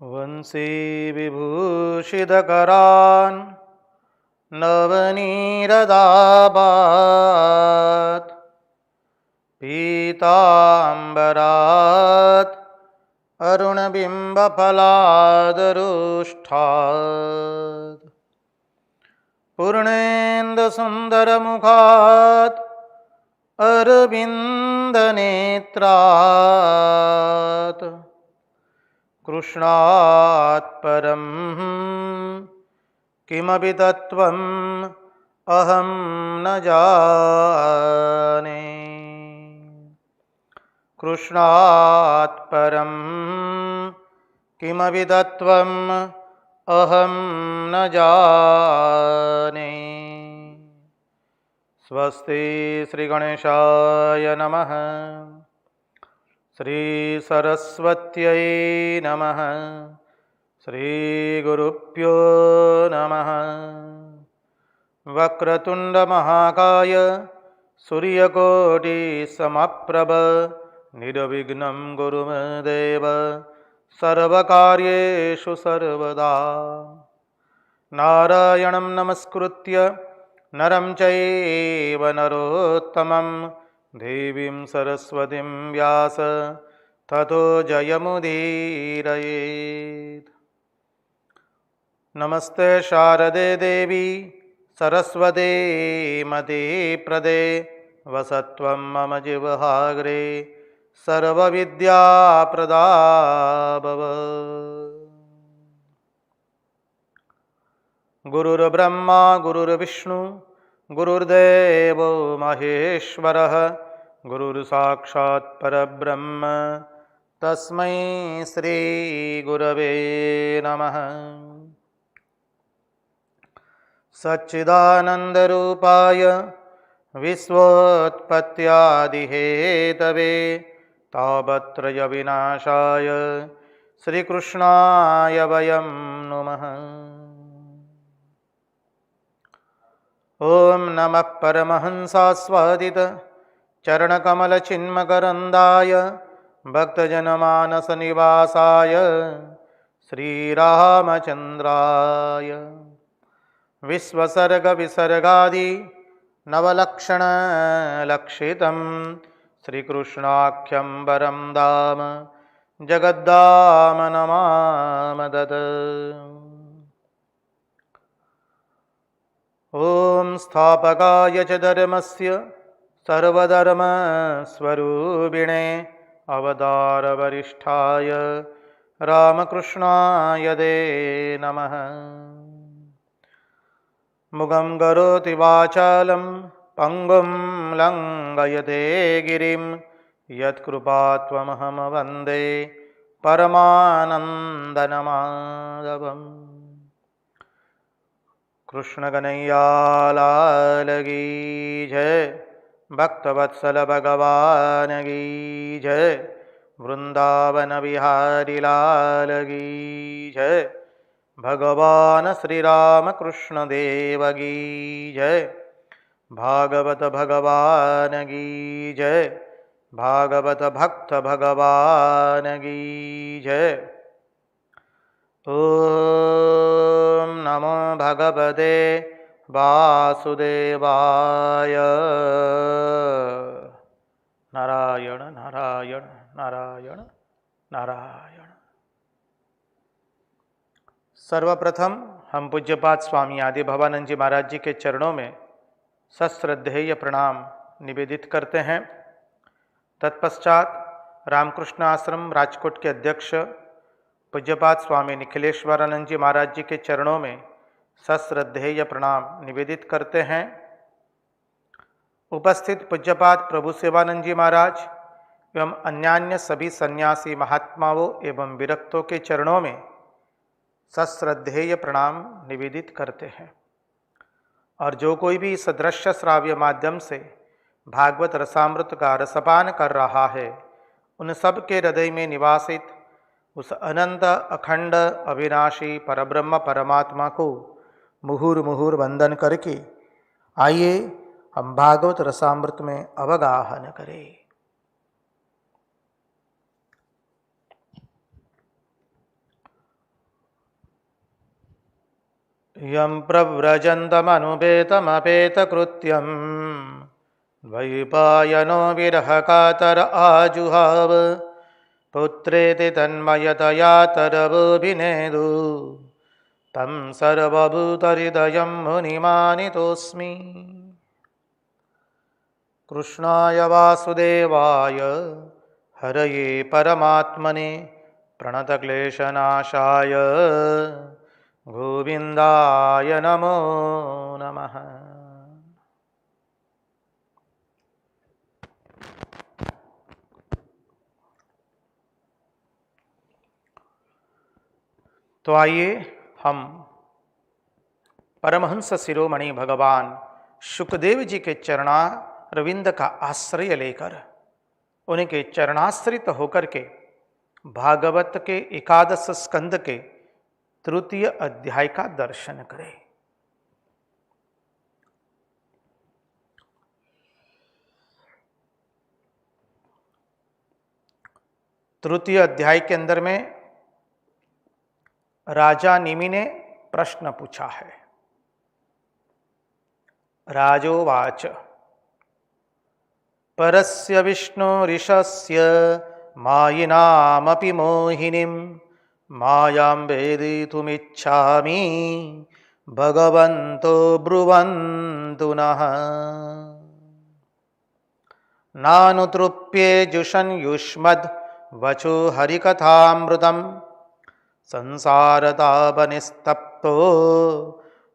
वंशी विभूषितकरान् नवनीरदाभात् पीताम्बरात् अरुणबिम्बफलादरुष्ठात् पूर्णेन्दुसुन्दरमुखात् अरविन्दनेत्रात् कृष्णात् परं किमपि तत्त्वम् अहं न जाने। कृष्णात् परं किमपि तत्त्वम् अहं न जाने। स्वस्ति श्रीगणेशाय नमः। श्री सरस्वत्यै नमः। श्रीगुरुभ्यो नमः। वक्रतुण्डमहाकाय सूर्यकोटिसमप्रभ निर्विघ्नं कुरु मे देव सर्वकार्येषु सर्वदा। नारायणं नमस्कृत्य नरं चैव नरोत्तमं देवीं सरस्वतीं व्यास ततो जयमुदीरयेत्। नमस्ते शारदे देवी सरस्वती मते प्रदे वसत्वं मम जिह्वाग्रे सर्वविद्याप्रदा भव। गुरुर्ब्रह्मा गुरुर्विष्णु गुरुर्देवो महेश्वरः गुरुर्साक्षात् परब्रह्म तस्मै श्री गुरवे नमः। सच्चिदानन्दरूपाय विश्वोत्पत्त्यादिहेतवे तापत्रयविनाशाय श्रीकृष्णाय वयं नुमः। ॐ नमः परमहंसास्वादित चरणकमलचिन्मकरन्दाय भक्तजनमानसनिवासाय श्रीरामचन्द्राय विश्वसर्गविसर्गादि नवलक्षणलक्षितं श्रीकृष्णाख्यं वरं धाम जगद्धाम नमामदत्। ॐ स्थापकाय च धर्मस्य सर्वधर्मस्वरूपिणे अवतारवरिष्ठाय रामकृष्णाय ते नमः। मुखं करोति वाचालं पङ्गुं लङ्घयते गिरिं यत्कृपात्वमहं वन्दे परमानन्दमाधवम्। कृष्ण कन्हैया लाल की जय, भक्तवत्सल भगवान की जय, वृंदावन बिहारी लाल की जय, भगवान श्री राम कृष्ण देव की जय, भागवत भगवान की जय, भागवत भक्त भगवान की जय। ॐ नमो भगवते वासुदेवाय। नारायण नारायण नारायण नारायण। सर्वप्रथम हम पूज्यपाद स्वामी आदि भवानंद जी महाराज जी के चरणों में सश्रद्धेय प्रणाम निवेदित करते हैं। तत्पश्चात रामकृष्ण आश्रम राजकोट के अध्यक्ष पूज्यपाद स्वामी निखिलेश्वरानंद जी महाराज जी के चरणों में सश्रद्धेय प्रणाम निवेदित करते हैं। उपस्थित पूज्यपाद प्रभु सेवानंद जी महाराज एवं अन्यान्य सभी सन्यासी महात्माओं एवं विरक्तों के चरणों में सश्रद्धेय प्रणाम निवेदित करते हैं। और जो कोई भी इस दृश्य श्राव्य माध्यम से भागवत रसामृत का रसपान कर रहा है, उन सब के हृदय में निवासित उस अनंत अखंड अविनाशी परब्रह्म परमात्मा को मुहुर्मुहुर वंदन करके आइए हम भागवत रसामृत में अवगाहन करें। यं प्रव्रजन्तमनुपेतमपेतकृत्यं द्वैपायनो विरहकातर आजुहाव पुत्रेति तन्मयतया तरवोऽभिनेदु तं सर्वभूतहृदयं मुनिमानितोऽस्मि। कृष्णाय वासुदेवाय हरये परमात्मने प्रणतक्लेशनाशाय गोविन्दाय नमो नमः। तो आइए हम परमहंस शिरोमणि भगवान शुकदेव जी के चरणारविंद का आश्रय लेकर उनके चरणाश्रित होकर के भागवत के एकादश स्कंद के तृतीय अध्याय का दर्शन करें। तृतीय अध्याय के अंदर में राजा निमि ने प्रश्न पूछा है। राजोवाच परस्य विष्णुरिशस्य मायिनामपि मोहिनीं मायां वेदितुमिच्छामि भगवन्तो ब्रुवन्तु नः। नानुतृप्ये जुषन् युष्मद् वचो हरिकथामृतं संसारतापनिस्तप्तो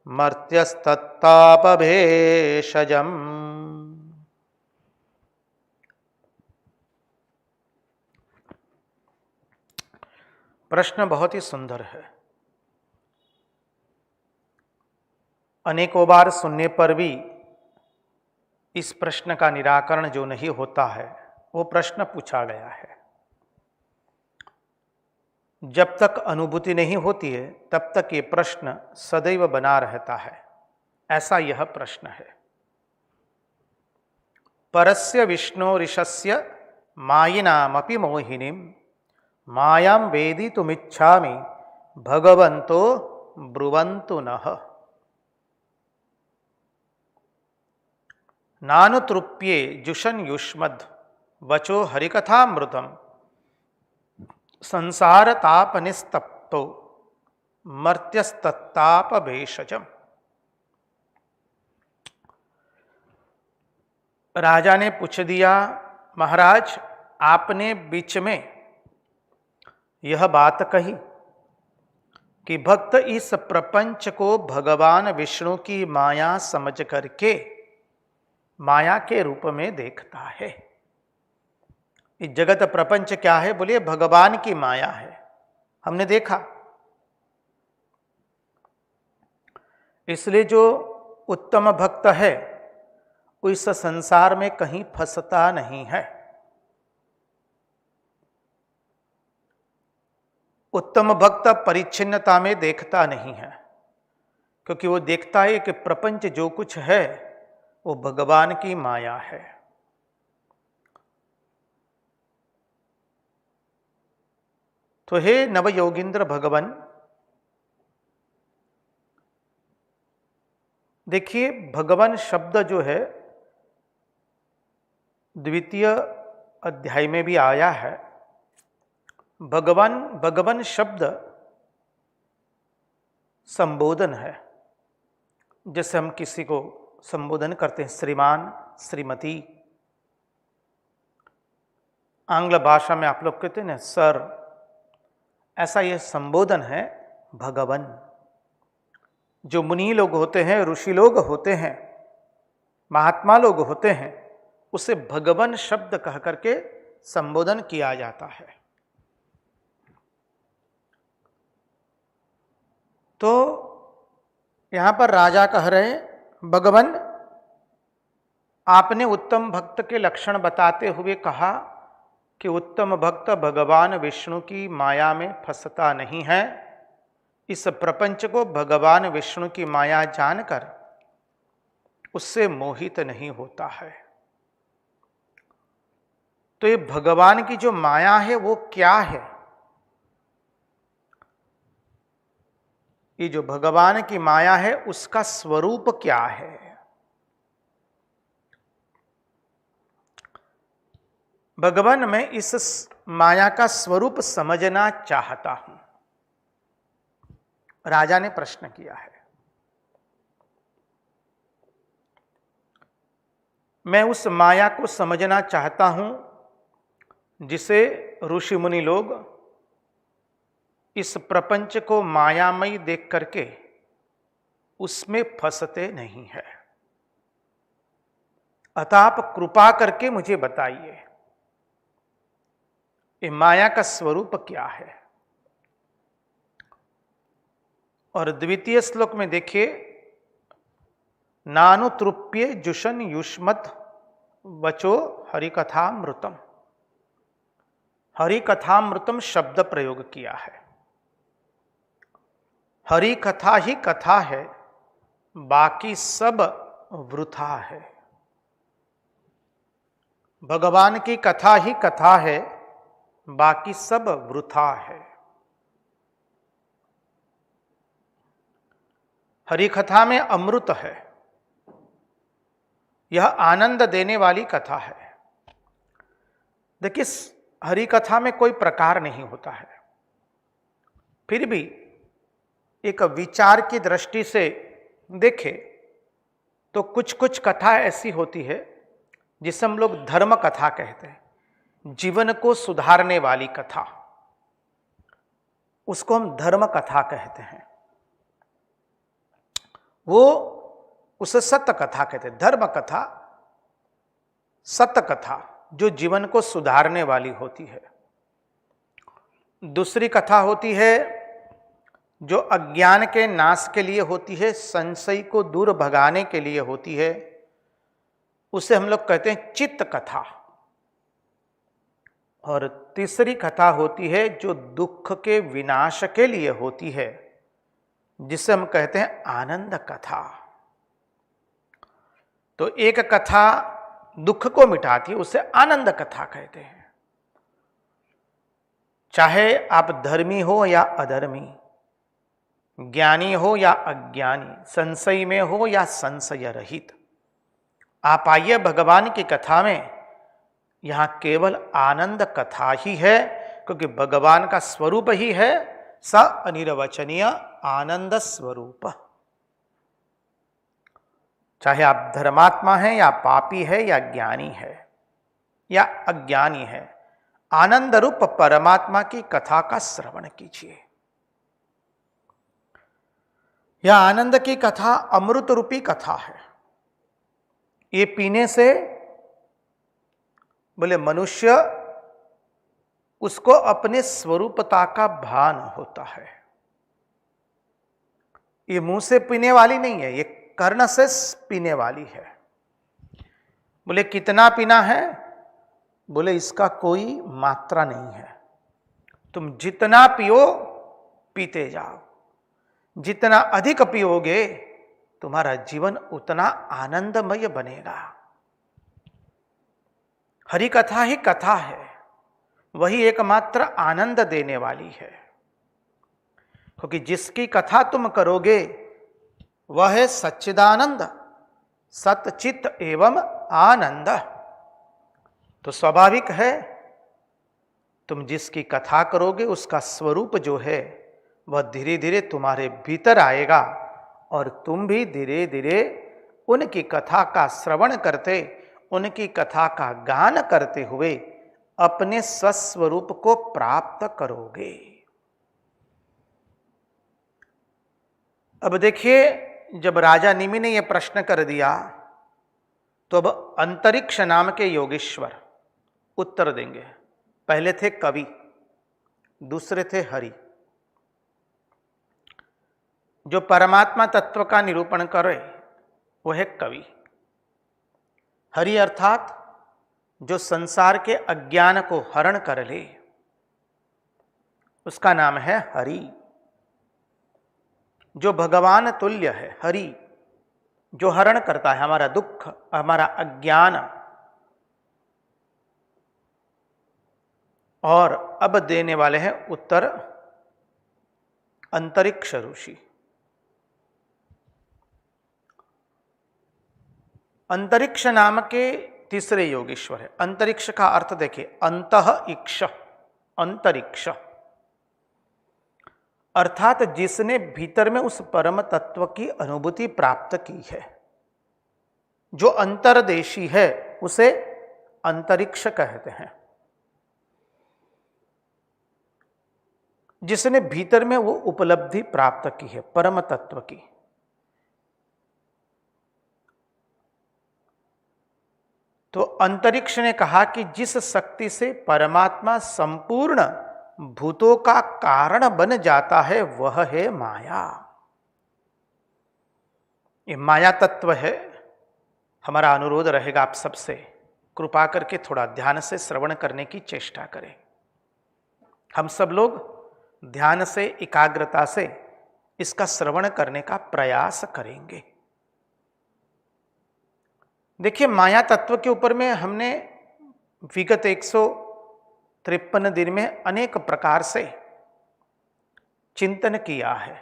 मर्त्यस्तत्तापभेषजम्। प्रश्न बहुत ही सुंदर है। अनेकों बार सुनने पर भी इस प्रश्न का निराकरण जो नहीं होता है वो प्रश्न पूछा गया है। जब तक अनुभूति नहीं होती है तब तक ये प्रश्न सदैव बना रहता है। ऐसा यह प्रश्न है। परस्य विष्णुरिशस्य मायिनामपि मोहिनीं मायां वेदितुमिच्छामि भगवन्तो ब्रुवन्तु नः। नानुतृप्ये जुषन् युष्मद् वचो हरिकथामृतं संसार तापनिस्तप्तो मर्त्यस्तत्तापभेषजम्। राजा ने पूछ दिया, महाराज आपने बीच में यह बात कही कि भक्त इस प्रपंच को भगवान विष्णु की माया समझ करके माया के रूप में देखता है। इस जगत प्रपंच क्या है? बोलिए भगवान की माया है। हमने देखा। इसलिए जो उत्तम भक्त है वो इस संसार में कहीं फंसता नहीं है। उत्तम भक्त परिच्छिन्नता में देखता नहीं है, क्योंकि वो देखता है कि प्रपंच जो कुछ है वो भगवान की माया है। तो हे नवयोगींद्र भगवान, देखिए भगवान शब्द जो है द्वितीय अध्याय में भी आया है। भगवान शब्द संबोधन है। जैसे हम किसी को संबोधन करते हैं श्रीमान, श्रीमती। आंग्ल भाषा में आप लोग कहते हैं ना सर। ऐसा यह संबोधन है भगवान। जो मुनि लोग होते हैं, ऋषि लोग होते हैं, महात्मा लोग होते हैं, उसे भगवान शब्द कह करके संबोधन किया जाता है। तो यहां पर राजा कह रहे हैं, भगवान आपने उत्तम भक्त के लक्षण बताते हुए कहा कि उत्तम भक्त भगवान विष्णु की माया में फंसता नहीं है। इस प्रपंच को भगवान विष्णु की माया जानकर उससे मोहित नहीं होता है। तो ये भगवान की जो माया है वो क्या है? ये जो भगवान की माया है उसका स्वरूप क्या है। भगवान मैं इस माया का स्वरूप समझना चाहता हूं, राजा ने प्रश्न किया है। मैं उस माया को समझना चाहता हूं जिसे ऋषि मुनि लोग इस प्रपंच को मायामयी देख करके उसमें फंसते नहीं है। अतः आप कृपा करके मुझे बताइए ये माया का स्वरूप क्या है। और द्वितीय श्लोक में देखिए, नानुतृप्य जुषन युष्मत वचो हरिकथामृतम, हरिकथामृतम शब्द प्रयोग किया है। हरि कथा ही कथा है, बाकी सब वृथा है। भगवान की कथा ही कथा है, बाकी सब वृथा है। हरि कथा में अमृत है, यह आनंद देने वाली कथा है। देखिए, हरि कथा में कोई प्रकार नहीं होता है, फिर भी एक विचार की दृष्टि से देखें तो कुछ कुछ कथा ऐसी होती है जिसे हम लोग धर्म कथा कहते हैं, जीवन को सुधारने वाली कथा, उसको हम धर्म कथा कहते हैं। वो उसे सत्य कथा कहते हैं। धर्म कथा सत्य कथा जो जीवन को सुधारने वाली होती है। दूसरी कथा होती है जो अज्ञान के नाश के लिए होती है, संशय को दूर भगाने के लिए होती है, उसे हम लोग कहते हैं चित्त कथा। और तीसरी कथा होती है जो दुख के विनाश के लिए होती है, जिसे हम कहते हैं आनंद कथा। तो एक कथा दुख को मिटाती है, उसे आनंद कथा कहते हैं। चाहे आप धर्मी हो या अधर्मी, ज्ञानी हो या अज्ञानी, संशय में हो या संशय रहित, आप आइए भगवान की कथा में। यहां केवल आनंद कथा ही है, क्योंकि भगवान का स्वरूप ही है स अनिर्वचनीय आनंद स्वरूप। चाहे आप धर्मात्मा हैं या पापी है या ज्ञानी है या अज्ञानी है, आनंद रूप परमात्मा की कथा का श्रवण कीजिए। यह आनंद की कथा अमृत रूपी कथा है। ये पीने से बोले मनुष्य उसको अपने स्वरूपता का भान होता है। ये मुंह से पीने वाली नहीं है, ये कर्ण से पीने वाली है। बोले कितना पीना है? बोले इसका कोई मात्रा नहीं है, तुम जितना पियो पीते जाओ। जितना अधिक पियोगे तुम्हारा जीवन उतना आनंदमय बनेगा। हरि कथा ही कथा है, वही एकमात्र आनंद देने वाली है। क्योंकि जिसकी कथा तुम करोगे वह है सच्चिदानंद, सतचित एवं आनंद। तो स्वाभाविक है तुम जिसकी कथा करोगे उसका स्वरूप जो है वह धीरे धीरे तुम्हारे भीतर आएगा, और तुम भी धीरे धीरे उनकी कथा का श्रवण करते, उनकी कथा का गान करते हुए अपने स्वस्वरूप को प्राप्त करोगे। अब देखिए, जब राजा निमि ने यह प्रश्न कर दिया तो अब अंतरिक्ष नाम के योगेश्वर उत्तर देंगे। पहले थे कवि, दूसरे थे हरि। जो परमात्मा तत्व का निरूपण करे वो है कवि। हरि अर्थात जो संसार के अज्ञान को हरण कर ले, उसका नाम है हरि। जो भगवान तुल्य है हरि, जो हरण करता है हमारा दुख, हमारा अज्ञान। और अब देने वाले हैं उत्तर अंतरिक्ष ऋषि। अंतरिक्ष नाम के तीसरे योगेश्वर है। अंतरिक्ष का अर्थ देखिए, अंतः इक्ष, अंतरिक्ष अर्थात जिसने भीतर में उस परम तत्व की अनुभूति प्राप्त की है, जो अंतर्देशी है, उसे अंतरिक्ष कहते हैं। जिसने भीतर में वो उपलब्धि प्राप्त की है परम तत्व की। तो अंतरिक्ष ने कहा कि जिस शक्ति से परमात्मा संपूर्ण भूतों का कारण बन जाता है, वह है माया। ये माया तत्व है। हमारा अनुरोध रहेगा आप सबसे, कृपा करके थोड़ा ध्यान से श्रवण करने की चेष्टा करें। हम सब लोग ध्यान से, एकाग्रता से इसका श्रवण करने का प्रयास करेंगे। देखिए, माया तत्व के ऊपर में हमने विगत 153 दिन में अनेक प्रकार से चिंतन किया है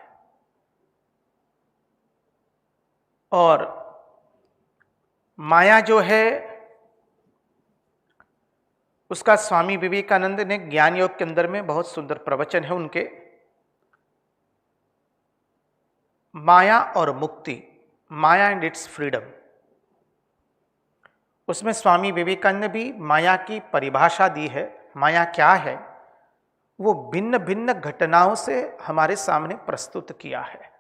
और माया जो है उसका स्वामी विवेकानंद ने ज्ञान योग के अंदर में बहुत सुंदर प्रवचन है उनके, माया और मुक्ति, माया एंड इट्स फ्रीडम। उसमें स्वामी विवेकानंद ने भी माया की परिभाषा दी है। माया क्या है, वो भिन्न भिन्न घटनाओं से हमारे सामने प्रस्तुत किया है।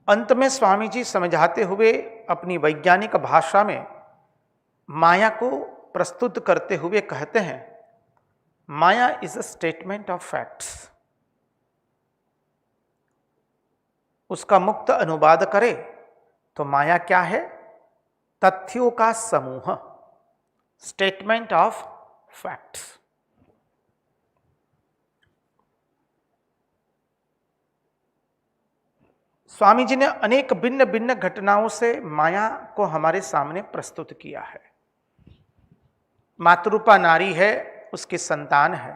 अंत में स्वामी जी समझाते हुए अपनी वैज्ञानिक भाषा में माया को प्रस्तुत करते हुए कहते हैं, maya is a statement of facts. उसका मुक्त अनुवाद करें तो माया क्या है, तथ्यों का समूह, statement of facts. Swami ji ने अनेक भिन्न भिन्न घटनाओं से माया को हमारे सामने प्रस्तुत किया है। मातृरूपा नारी है, उसकी संतान है।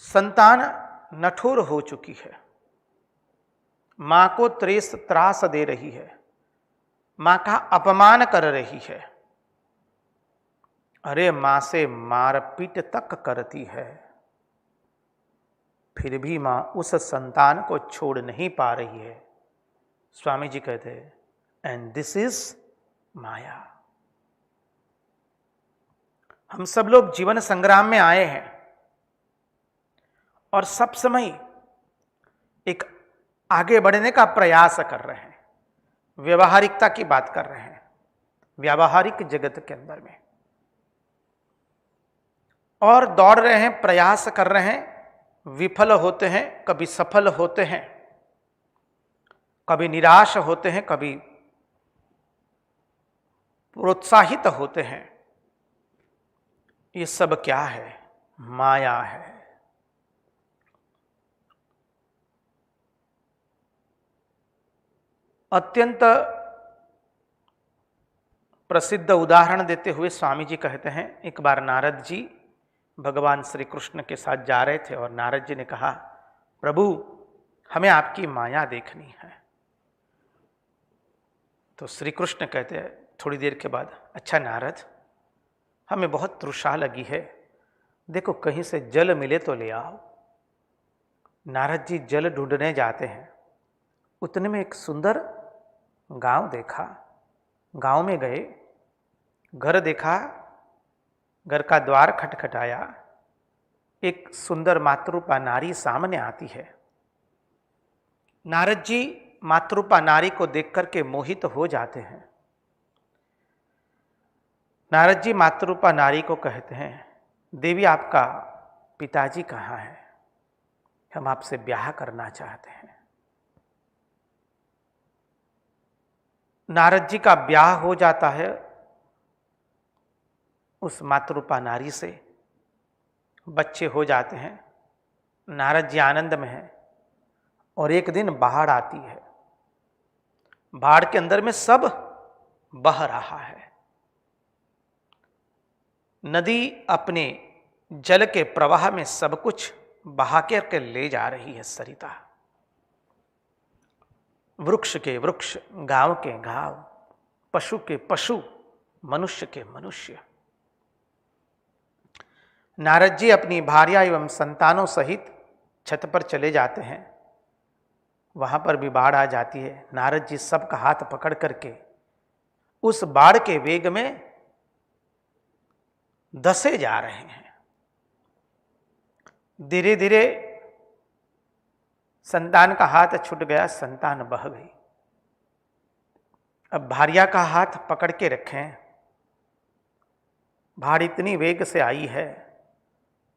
संतान नठुर हो चुकी है, मां को त्रास दे रही है, मां का अपमान कर रही है, अरे मां से मारपीट तक करती है, फिर भी मां उस संतान को छोड़ नहीं पा रही है। स्वामी जी कहते हैं, एंड दिस इज माया। हम सब लोग जीवन संग्राम में आए हैं और सब समय एक आगे बढ़ने का प्रयास कर रहे हैं, व्यवहारिकता की बात कर रहे हैं, व्यावहारिक जगत के अंदर में, और दौड़ रहे हैं, प्रयास कर रहे हैं, विफल होते हैं, कभी सफल होते हैं, कभी निराश होते हैं, कभी प्रोत्साहित होते हैं। ये सब क्या है, माया है। अत्यंत प्रसिद्ध उदाहरण देते हुए स्वामी जी कहते हैं, एक बार नारद जी भगवान श्री कृष्ण के साथ जा रहे थे और नारद जी ने कहा, प्रभु हमें आपकी माया देखनी है। तो श्री कृष्ण कहते हैं थोड़ी देर के बाद, अच्छा नारद, हमें बहुत तृषा लगी है, देखो कहीं से जल मिले तो ले आओ। नारद जी जल ढूंढने जाते हैं। उतने में एक सुंदर गांव देखा। गांव में गए, घर देखा, घर का द्वार खटखटाया, एक सुंदर मातृरूपा नारी सामने आती है। नारद जी मातृरूपा नारी को देख करके मोहित हो जाते हैं। नारद जी मातृरूपा नारी को कहते हैं, देवी आपका पिताजी कहाँ है, हम आपसे ब्याह करना चाहते हैं। नारद जी का ब्याह हो जाता है उस मातृरूपा नारी से, बच्चे हो जाते हैं। नारद जी आनंद में हैं और एक दिन बाढ़ आती है। बाढ़ के अंदर में सब बह रहा है। नदी अपने जल के प्रवाह में सब कुछ बहा के ले जा रही है सरिता। वृक्ष के वृक्ष, गांव के गांव, पशु के पशु, मनुष्य के मनुष्य। नारद जी अपनी भार्या एवं संतानों सहित छत पर चले जाते हैं। वहां पर भी बाढ़ आ जाती है। नारद जी सबका हाथ पकड़ करके उस बाढ़ के वेग में धसे जा रहे हैं। धीरे धीरे संतान का हाथ छूट गया, संतान बह गई। अब भार्या का हाथ पकड़ के रखें। बाढ़ इतनी वेग से आई है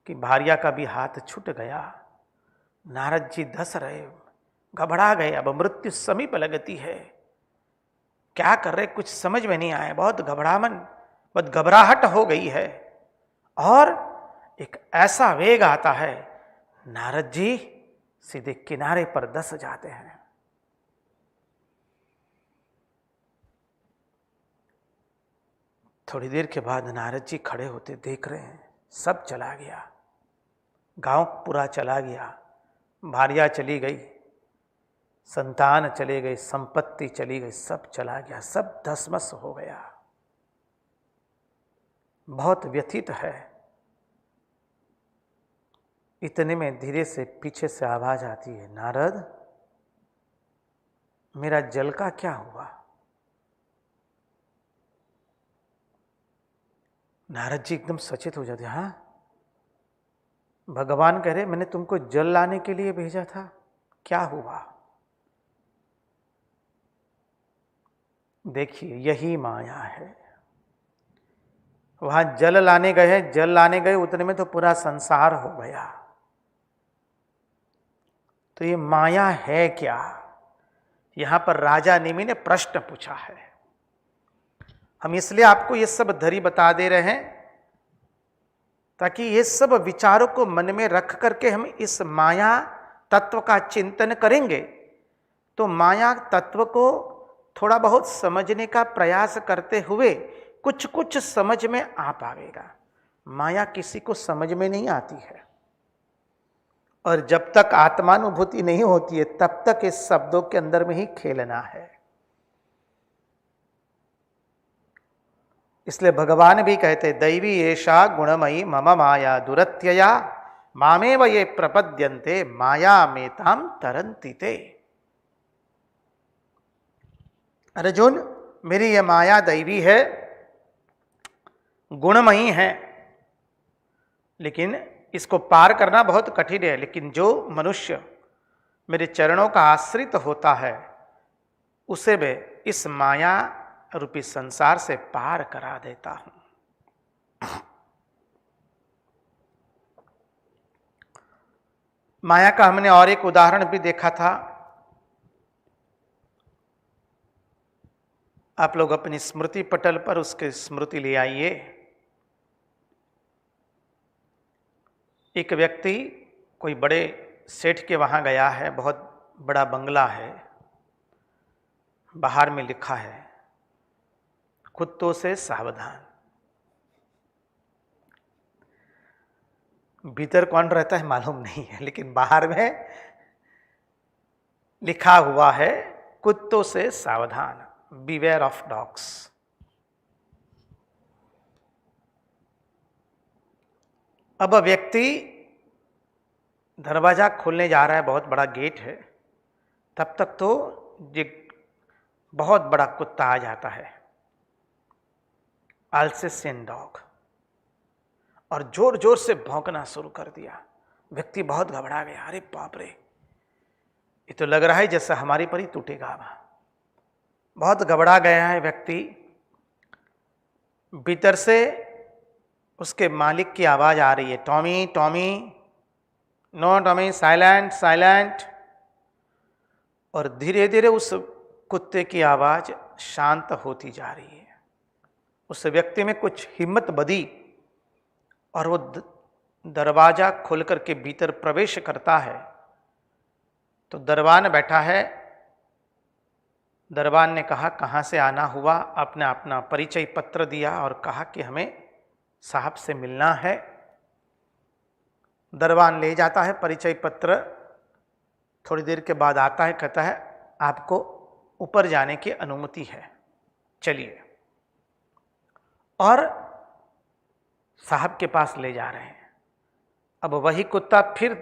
कि भार्या का भी हाथ छूट गया। नारद जी धस रहे, घबरा गए। अब मृत्यु समीप लगती है, क्या कर रहे कुछ समझ में नहीं आया। बहुत घबराहट हो गई है और एक ऐसा वेग आता है, नारद जी सीधे किनारे पर धस जाते हैं। थोड़ी देर के बाद नारद जी खड़े होते, देख रहे हैं सब चला गया, गांव पूरा चला गया, भार्या चली गई, संतान चले गए, संपत्ति चली गई, सब चला गया, सब धसमस हो गया। बहुत व्यथित है। इतने में धीरे से पीछे से आवाज आती है, नारद मेरा जल का क्या हुआ? नारद जी एकदम सचेत हो जाते, हाँ भगवान कह रहे मैंने तुमको जल लाने के लिए भेजा था, क्या हुआ? देखिए यही माया है। वहां जल लाने गए, उतने में तो पूरा संसार हो गया। तो ये माया है क्या? यहां पर राजा नेमि ने प्रश्न पूछा है। हम इसलिए आपको ये सब धरी बता दे रहे हैं ताकि ये सब विचारों को मन में रख करके हम इस माया तत्व का चिंतन करेंगे तो माया तत्व को थोड़ा बहुत समझने का प्रयास करते हुए कुछ कुछ समझ में आ पाएगा। माया किसी को समझ में नहीं आती है और जब तक आत्मानुभूति नहीं होती है तब तक इस शब्दों के अंदर में ही खेलना है। इसलिए भगवान भी कहते दैवी एषा गुणमयी मम माया दुरत्यया मामेव ये प्रपद्यन्ते माया मेताम तरन्ति ते। अर्जुन मेरी ये माया दैवी है, गुणमयी है, लेकिन इसको पार करना बहुत कठिन है। लेकिन जो मनुष्य मेरे चरणों का आश्रित होता है उसे मैं इस माया रूपी संसार से पार करा देता हूं। माया का हमने और एक उदाहरण भी देखा था। आप लोग अपनी स्मृति पटल पर उसके स्मृति ले आइए। एक व्यक्ति कोई बड़े सेठ के वहां गया है, बहुत बड़ा बंगला है, बाहर में लिखा है कुत्तों से सावधान। भीतर कौन रहता है मालूम नहीं है, लेकिन बाहर में लिखा हुआ है कुत्तों से सावधान, बीवेयर ऑफ डॉग्स। अब व्यक्ति दरवाजा खोलने जा रहा है, बहुत बड़ा गेट है, तब तक तो एक बहुत बड़ा कुत्ता आ जाता है, अल्सेशियन डॉग, और जोर जोर से भौंकना शुरू कर दिया। व्यक्ति बहुत घबरा गया, अरे बाप रे, ये तो लग रहा है जैसे हमारी पर ही टूटेगा। बहुत घबरा गया है व्यक्ति। भीतर से उसके मालिक की आवाज आ रही है, Tommy Tommy, no Tommy, silent silent. और धीरे धीरे उस कुत्ते की आवाज शांत होती जा रही है। उस व्यक्ति में कुछ हिम्मत बधी और वो दरवाजा खोल करके भीतर प्रवेश करता है तो दरबान बैठा है। दरबान ने कहा कहाँ से आना हुआ, अपने अपना परिचय पत्र दिया और कहा कि हमें साहब से मिलना है। दरबान ले जाता है, परिचय पत्र थोड़ी देर के बाद आता है, कहता है आपको ऊपर जाने की अनुमति है, चलिए। और साहब के पास ले जा रहे हैं। अब वही कुत्ता फिर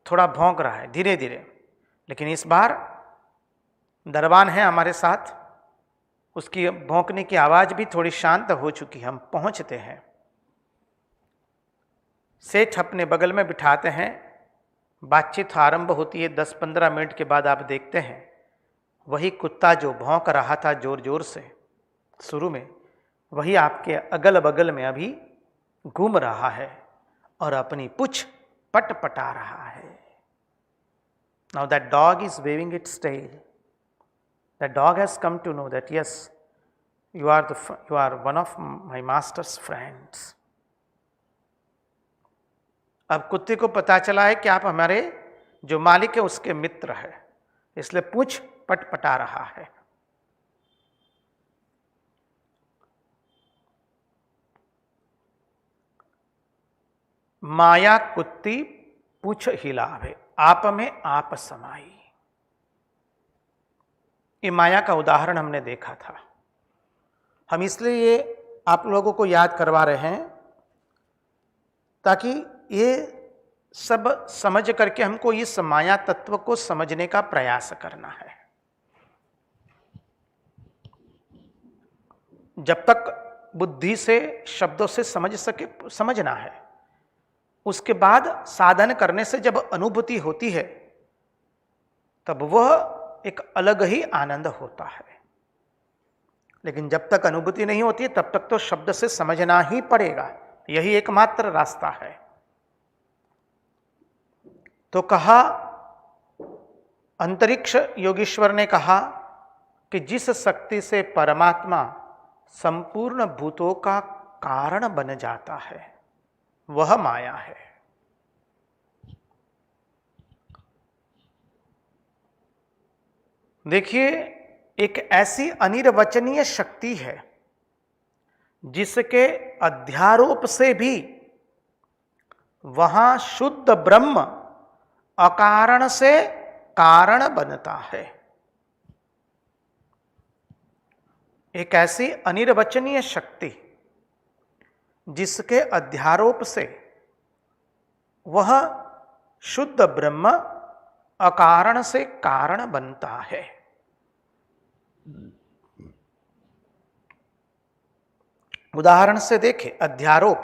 थोड़ा भौंक रहा है धीरे धीरे, लेकिन इस बार दरबान है हमारे साथ, उसकी भौंकने की आवाज भी थोड़ी शांत हो चुकी। हम पहुंचते हैं, सेठ अपने बगल में बिठाते हैं, बातचीत आरंभ होती है। 10-15 मिनट के बाद आप देखते हैं वही कुत्ता जो भौंक रहा था जोर जोर से शुरू में, वही आपके अगल बगल में अभी घूम रहा है और अपनी पूंछ पटपटा रहा है। Now that dog is waving its tail. That dog has come to know that yes, you are one of my master's friends. अब कुत्ते को पता चला है कि आप हमारे जो मालिक है उसके मित्र है, इसलिए पूंछ पटपटा रहा है। माया कुत्ती पूंछ हिलावे, आप में आप समाई। ये माया का उदाहरण हमने देखा था। हम इसलिए ये आप लोगों को याद करवा रहे हैं ताकि ये सब समझ करके हमको इस माया तत्व को समझने का प्रयास करना है। जब तक बुद्धि से शब्दों से समझना है, उसके बाद साधन करने से जब अनुभूति होती है तब वह एक अलग ही आनंद होता है। लेकिन जब तक अनुभूति नहीं होती तब तक तो शब्द से समझना ही पड़ेगा, यही एकमात्र रास्ता है। तो कहा, अंतरिक्ष योगीश्वर ने कहा कि जिस शक्ति से परमात्मा संपूर्ण भूतों का कारण बन जाता है वह माया है। देखिए, एक ऐसी अनिर्वचनीय शक्ति है जिसके अध्यारोप से भी वहां शुद्ध ब्रह्म अकारण से कारण बनता है। एक ऐसी अनिर्वचनीय शक्ति जिसके अध्यारोप से वह शुद्ध ब्रह्म अकारण से कारण बनता है। उदाहरण से देखें, अध्यारोप,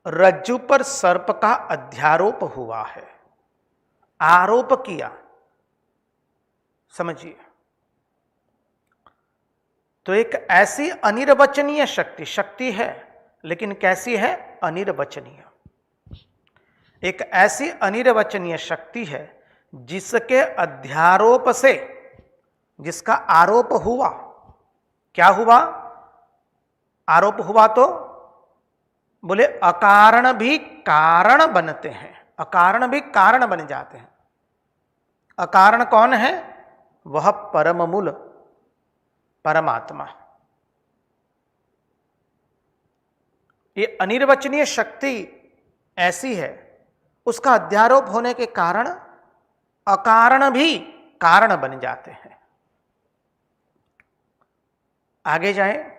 रज्जु पर सर्प का अध्यारोप हुआ है, आरोप किया, समझिए। तो एक ऐसी अनिर्वचनीय शक्ति है, लेकिन कैसी है? अनिर्वचनीय। एक ऐसी अनिर्वचनीय शक्ति है जिसके अध्यारोप से, जिसका आरोप हुआ, क्या हुआ? आरोप हुआ तो बोले अकारण भी कारण बनते हैं, अकारण भी कारण बन जाते हैं। अकारण कौन है? वह परम मूल परमात्मा। ये अनिर्वचनीय शक्ति ऐसी है, उसका अध्यारोप होने के कारण अकारण भी कारण बन जाते हैं। आगे जाए,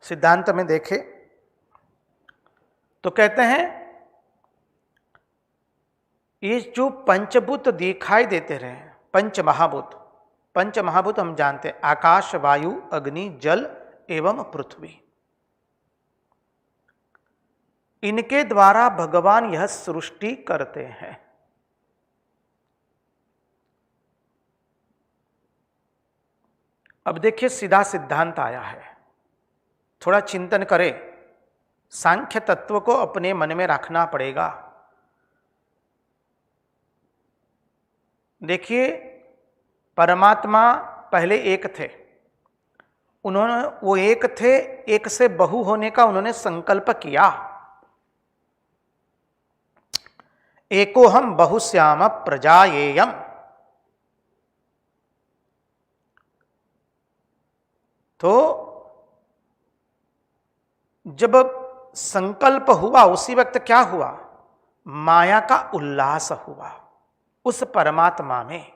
सिद्धांत में देखें तो कहते हैं ये जो पंचभूत दिखाई देते रहे, पंच महाभूत हम जानते हैं, आकाश, वायु, अग्नि, जल एवं पृथ्वी। इनके द्वारा भगवान यह सृष्टि करते हैं। अब देखिए, सीधा सिद्धांत आया है, थोड़ा चिंतन करें, सांख्य तत्व को अपने मन में रखना पड़ेगा। देखिए, परमात्मा पहले एक थे, उन्होंने वो एक थे, एक से बहु होने का उन्होंने संकल्प किया। एकोहम बहुश्याम प्रजायेयम। तो जब संकल्प हुआ उसी वक्त क्या हुआ? माया का उल्लास हुआ उस परमात्मा में,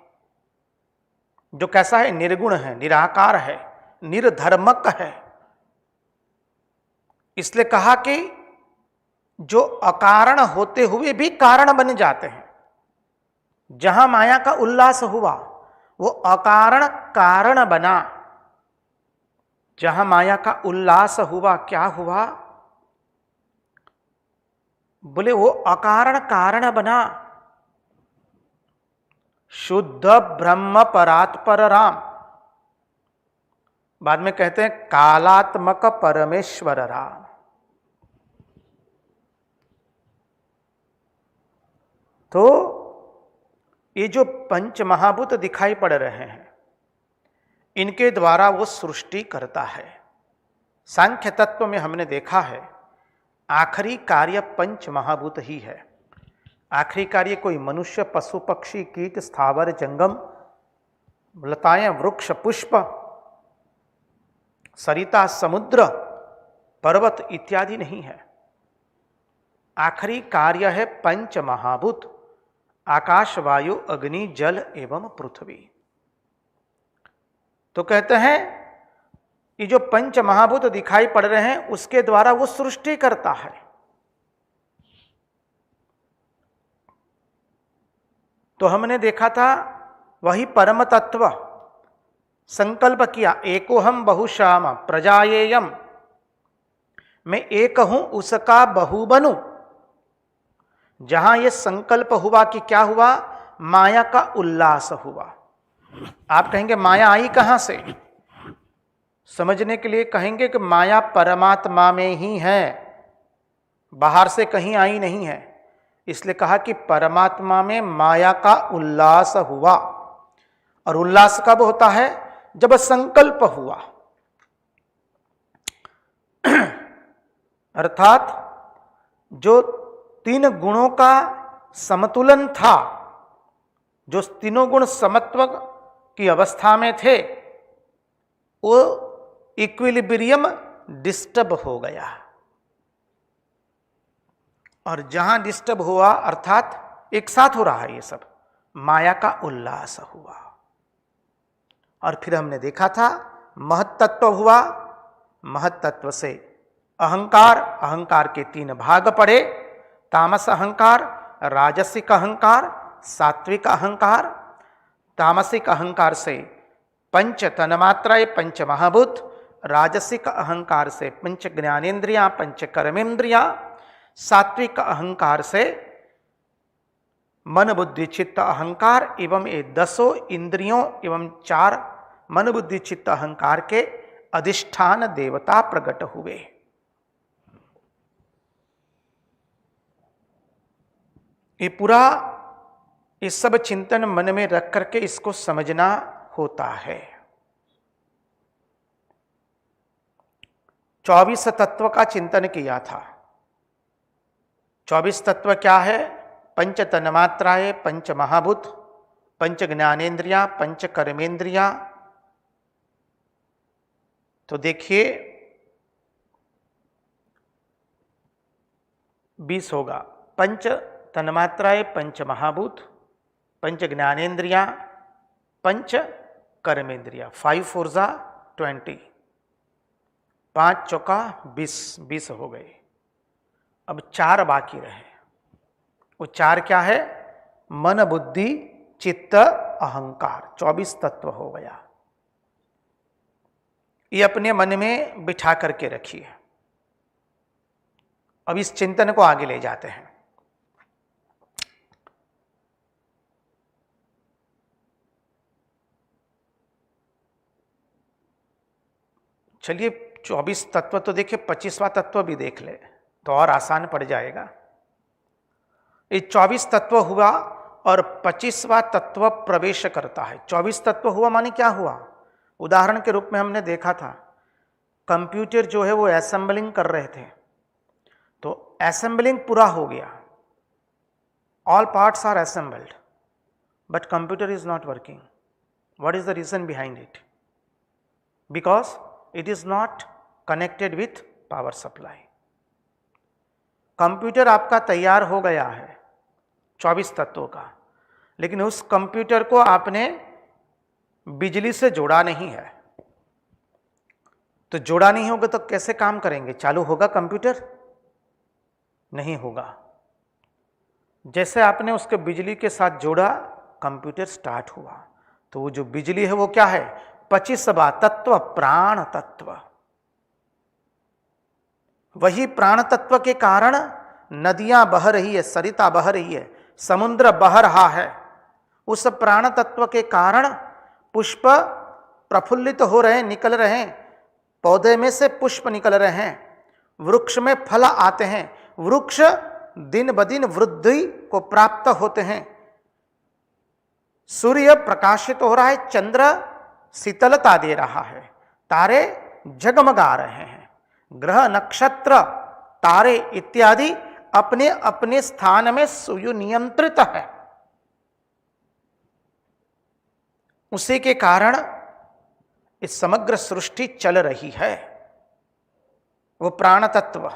जो कैसा है, निर्गुण है, निराकार है, निर्धर्मक है। इसलिए कहा कि जो अकारण होते हुए भी कारण बन जाते हैं, जहां माया का उल्लास हुआ वो अकारण कारण बना। जहां माया का उल्लास हुआ क्या हुआ, बोले वो अकारण कारण बना। शुद्ध ब्रह्म परात्पर राम, बाद में कहते हैं कालात्मक परमेश्वर राम। तो ये जो पंच महाभूत दिखाई पड़ रहे हैं, इनके द्वारा वो सृष्टि करता है। सांख्य तत्व में हमने देखा है आखिरी कार्य पंच महाभूत ही है। आखिरी कार्य कोई मनुष्य, पशु, पक्षी, कीट, स्थावर, जंगम, लताएं, वृक्ष, पुष्प, सरिता, समुद्र, पर्वत इत्यादि नहीं है। आखिरी कार्य है पंच महाभूत, आकाश, वायु, अग्नि, जल एवं पृथ्वी। तो कहते हैं ये जो पंच महाभूत दिखाई पड़ रहे हैं उसके द्वारा वो सृष्टि करता है। तो हमने देखा था वही परम तत्व संकल्प किया, एकोहम बहुश्याम प्रजायेयम, मैं एक हूं उसका बहु बनूं। जहां यह संकल्प हुआ कि क्या हुआ, माया का उल्लास हुआ। आप कहेंगे माया आई कहां से, समझने के लिए कहेंगे कि माया परमात्मा में ही है, बाहर से कहीं आई नहीं है। इसलिए कहा कि परमात्मा में माया का उल्लास हुआ। और उल्लास कब होता है, जब संकल्प हुआ। अर्थात जो तीन गुणों का समतुलन था, जो तीनों गुण समत्व की अवस्था में थे, वो इक्विलिब्रियम डिस्टर्ब हो गया। और जहां डिस्टर्ब हुआ अर्थात एक साथ हो रहा है ये सब, माया का उल्लास हुआ। और फिर हमने देखा था महत्तत्व हुआ, महत्तत्व से अहंकार, अहंकार के तीन भाग पड़े, तामस अहंकार, राजसिक अहंकार, सात्विक अहंकार। तामसिक अहंकार से पंच तन्मात्राएं, पंच महाभूत, राजसिक अहंकार से पंच ज्ञानेन्द्रियां, पंच कर्मेंद्रियां, सात्विक अहंकार से मन बुद्धि चित्त अहंकार एवं ये 10 इंद्रियों एवं 4 मन बुद्धि चित्त अहंकार के अधिष्ठान देवता प्रकट हुए। ये पूरा ये सब चिंतन मन में रख करके इसको समझना होता है। 24 तत्व का चिंतन किया था। 24 तत्व क्या है, पंच तन्मात्राएं, पंच महाभूत, पंच ज्ञानेन्द्रियां, पंच कर्मेंद्रियां। तो देखिए 20 होगा, पंच तन्मात्राएं, पंच महाभूत, पंच ज्ञानेन्द्रियां, पंच कर्मेंद्रियां। 5 4 जा 20, 5 चौका 20 हो गए। अब 4 बाकी रहे। वो 4 क्या है, मन बुद्धि चित्त अहंकार। 24 तत्व हो गया। ये अपने मन में बिठा करके रखिए। अब इस चिंतन को आगे ले जाते हैं। चलिए 24 तत्व तो देखिए, 25वां तत्व भी देख ले तो और आसान पड़ जाएगा। ये 24 तत्व हुआ और 25वां तत्व प्रवेश करता है। 24 तत्व हुआ माने क्या हुआ, उदाहरण के रूप में हमने देखा था कंप्यूटर जो है वो असेंबलिंग कर रहे थे, तो असेंबलिंग पूरा हो गया, all parts are assembled, but computer is not working. What is the reason behind it? Because it is not connected with power supply. Computer आपका तैयार हो गया है 24 तत्वों का, लेकिन उस कंप्यूटर को आपने बिजली से जोड़ा नहीं है। तो जोड़ा नहीं होगा तो कैसे काम करेंगे? चालू होगा कंप्यूटर? नहीं होगा। जैसे आपने उसके बिजली के साथ जोड़ा, कंप्यूटर स्टार्ट हुआ। तो वो जो बिजली है वो क्या है? 25वां तत्व प्राण तत्व। वही प्राण तत्व के कारण नदियां बह रही है, सरिता बह रही है, समुद्र बह रहा है। उस प्राण तत्व के कारण पुष्प प्रफुल्लित हो रहे, निकल रहे हैं, पौधे में से पुष्प निकल रहे हैं, वृक्ष में फल आते हैं, वृक्ष दिन ब दिन वृद्धि को प्राप्त होते हैं, सूर्य प्रकाशित हो रहा है, चंद्र शीतलता दे रहा है, तारे जगमगा रहे हैं, ग्रह नक्षत्र तारे इत्यादि अपने अपने स्थान में सुनियंत्रित है। उसी के कारण इस समग्र सृष्टि चल रही है। वो प्राण तत्व,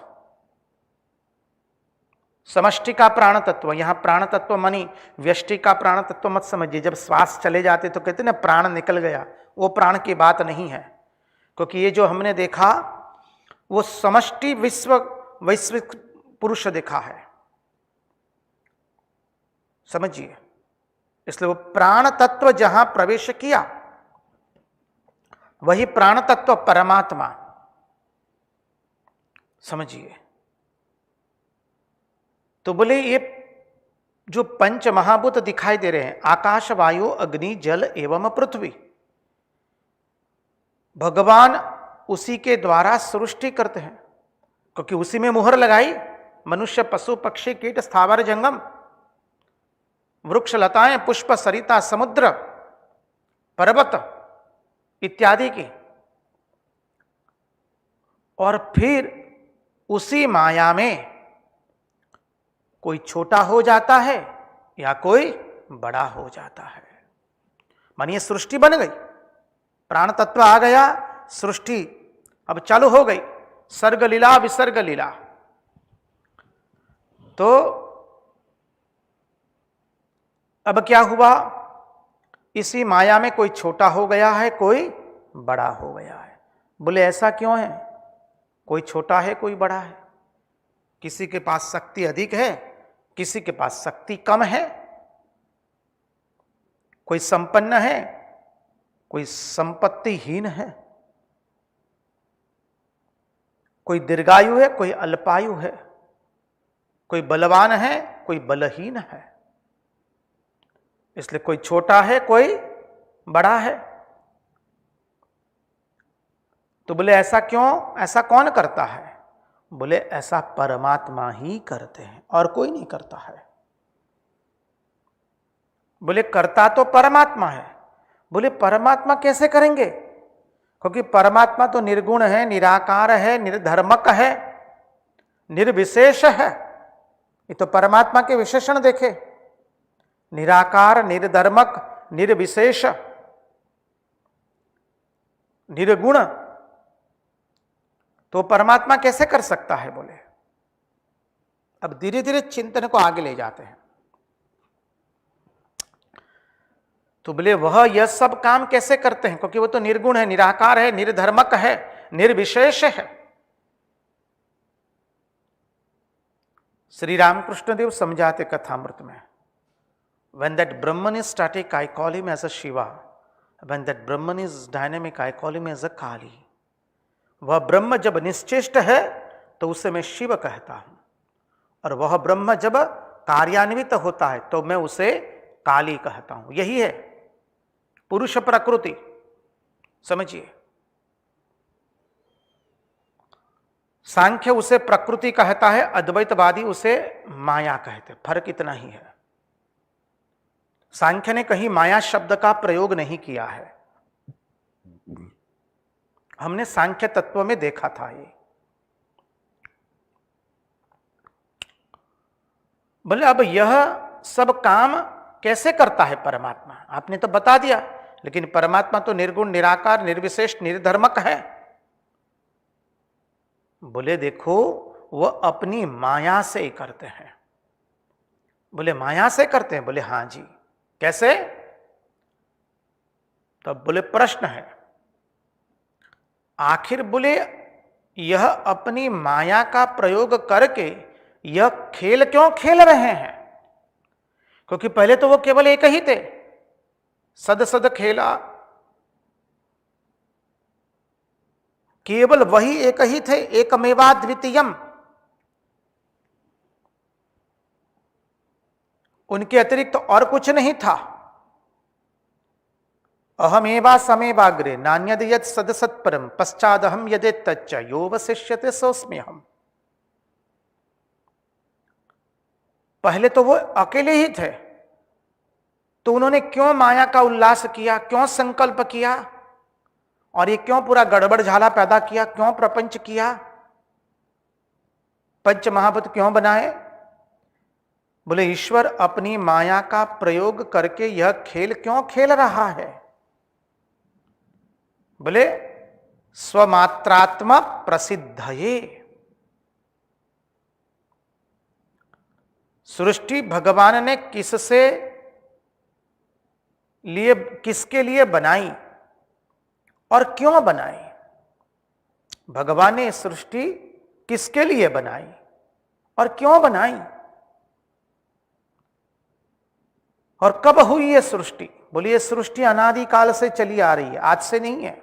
समष्टि का प्राण तत्व। यहां प्राण तत्व मानी व्यष्टि का प्राण तत्व मत समझिए। जब श्वास चले जाते तो कहते ना प्राण निकल गया, वो प्राण की बात नहीं है। क्योंकि ये जो हमने देखा वो समष्टि वैश्विक पुरुष देखा है, समझिए। इसलिए वो प्राण तत्व जहां प्रवेश किया वही प्राण तत्व परमात्मा, समझिए। तो बोले ये जो पंच महाभूत दिखाई दे रहे हैं, आकाश वायु अग्नि जल एवं पृथ्वी, भगवान उसी के द्वारा सृष्टि करते हैं। क्योंकि उसी में मुहर लगाई मनुष्य पशु पक्षी कीट स्थावर जंगम, वृक्ष लताएं पुष्प सरिता समुद्र पर्वत इत्यादि की। और फिर उसी माया में कोई छोटा हो जाता है या कोई बड़ा हो जाता है। मानिए सृष्टि बन गई, प्राण तत्व आ गया, सृष्टि अब चालू हो गई, सर्ग लीला विसर्ग लीला। तो अब क्या हुआ? इसी माया में कोई छोटा हो गया है, कोई बड़ा हो गया है। बोले ऐसा क्यों है? कोई छोटा है, कोई बड़ा है। किसी के पास शक्ति अधिक है, किसी के पास शक्ति कम है। कोई संपन्न है, कोई संपत्तिहीन है। कोई दीर्घायु है, कोई अल्पायु है। कोई बलवान है, कोई बलहीन है। इसलिए कोई छोटा है, कोई बड़ा है। तो बोले ऐसा क्यों? ऐसा कौन करता है? बोले ऐसा परमात्मा ही करते हैं, और कोई नहीं करता है। बोले करता तो परमात्मा है। बोले परमात्मा कैसे करेंगे? क्योंकि परमात्मा तो निर्गुण है, निराकार है, निर्धर्मक है, निर्विशेष है। ये तो परमात्मा के विशेषण देखे, निराकार, निर्धर्मक, निर्विशेष, निर्गुण। तो परमात्मा कैसे कर सकता है? बोले अब धीरे धीरे चिंतन को आगे ले जाते हैं। तो बोले वह यह सब काम कैसे करते हैं? क्योंकि वो तो निर्गुण है, निराकार है, निर्धर्मक है, निर्विशेष है। श्री रामकृष्ण देव समझाते कथामृत में, when that Brahman is static, I call him as a Shiva. When that Brahman is dynamic, I call him as a Kali. वह ब्रह्म जब निश्चेष्ट है तो उसे मैं शिव कहता हूं, और वह ब्रह्म जब कार्यान्वित होता है तो मैं उसे काली कहता हूं। यही है पुरुष प्रकृति, समझिए। सांख्य उसे प्रकृति कहता है, अद्वैतवादी उसे माया कहते। फर्क इतना ही है। सांख्य ने कहीं माया शब्द का प्रयोग नहीं किया है। हमने सांख्य तत्व में देखा था ये। बोले अब यह सब काम कैसे करता है परमात्मा? आपने तो बता दिया, लेकिन परमात्मा तो निर्गुण, निराकार, निर्विशेष, निर्धर्मक है। बोले देखो वह अपनी माया से ही करते हैं। बोले माया से करते हैं? बोले हां जी। कैसे? तब बोले प्रश्न है, आखिर बोले यह अपनी माया का प्रयोग करके यह खेल क्यों खेल रहे हैं? क्योंकि पहले तो वो केवल एक ही थे, सद सद खेला, केवल वही एक ही थे, एकमेवा द्वितीयम। उनके अतिरिक्त तो और कुछ नहीं था। अहमेवा समेवाग्रे नान्यद यत् सदसत्परम पश्चादहम यदे तच्च यो वशिष्यते सोऽस्मि अहम्। पहले तो वो अकेले ही थे, तो उन्होंने क्यों माया का उल्लास किया, क्यों संकल्प किया, और ये क्यों पूरा गड़बड़ झाला पैदा किया, क्यों प्रपंच किया, पंच महाभूत क्यों बनाए? बोले ईश्वर अपनी माया का प्रयोग करके यह खेल क्यों खेल रहा है? बोले स्वमात्रात्मा प्रसिद्धये। सृष्टि भगवान ने किसके लिए बनाई और क्यों बनाई? भगवान ने सृष्टि किसके लिए बनाई और क्यों बनाई, और कब हुई यह सृष्टि? बोलिए यह सृष्टि अनादि काल से चली आ रही है, आज से नहीं है,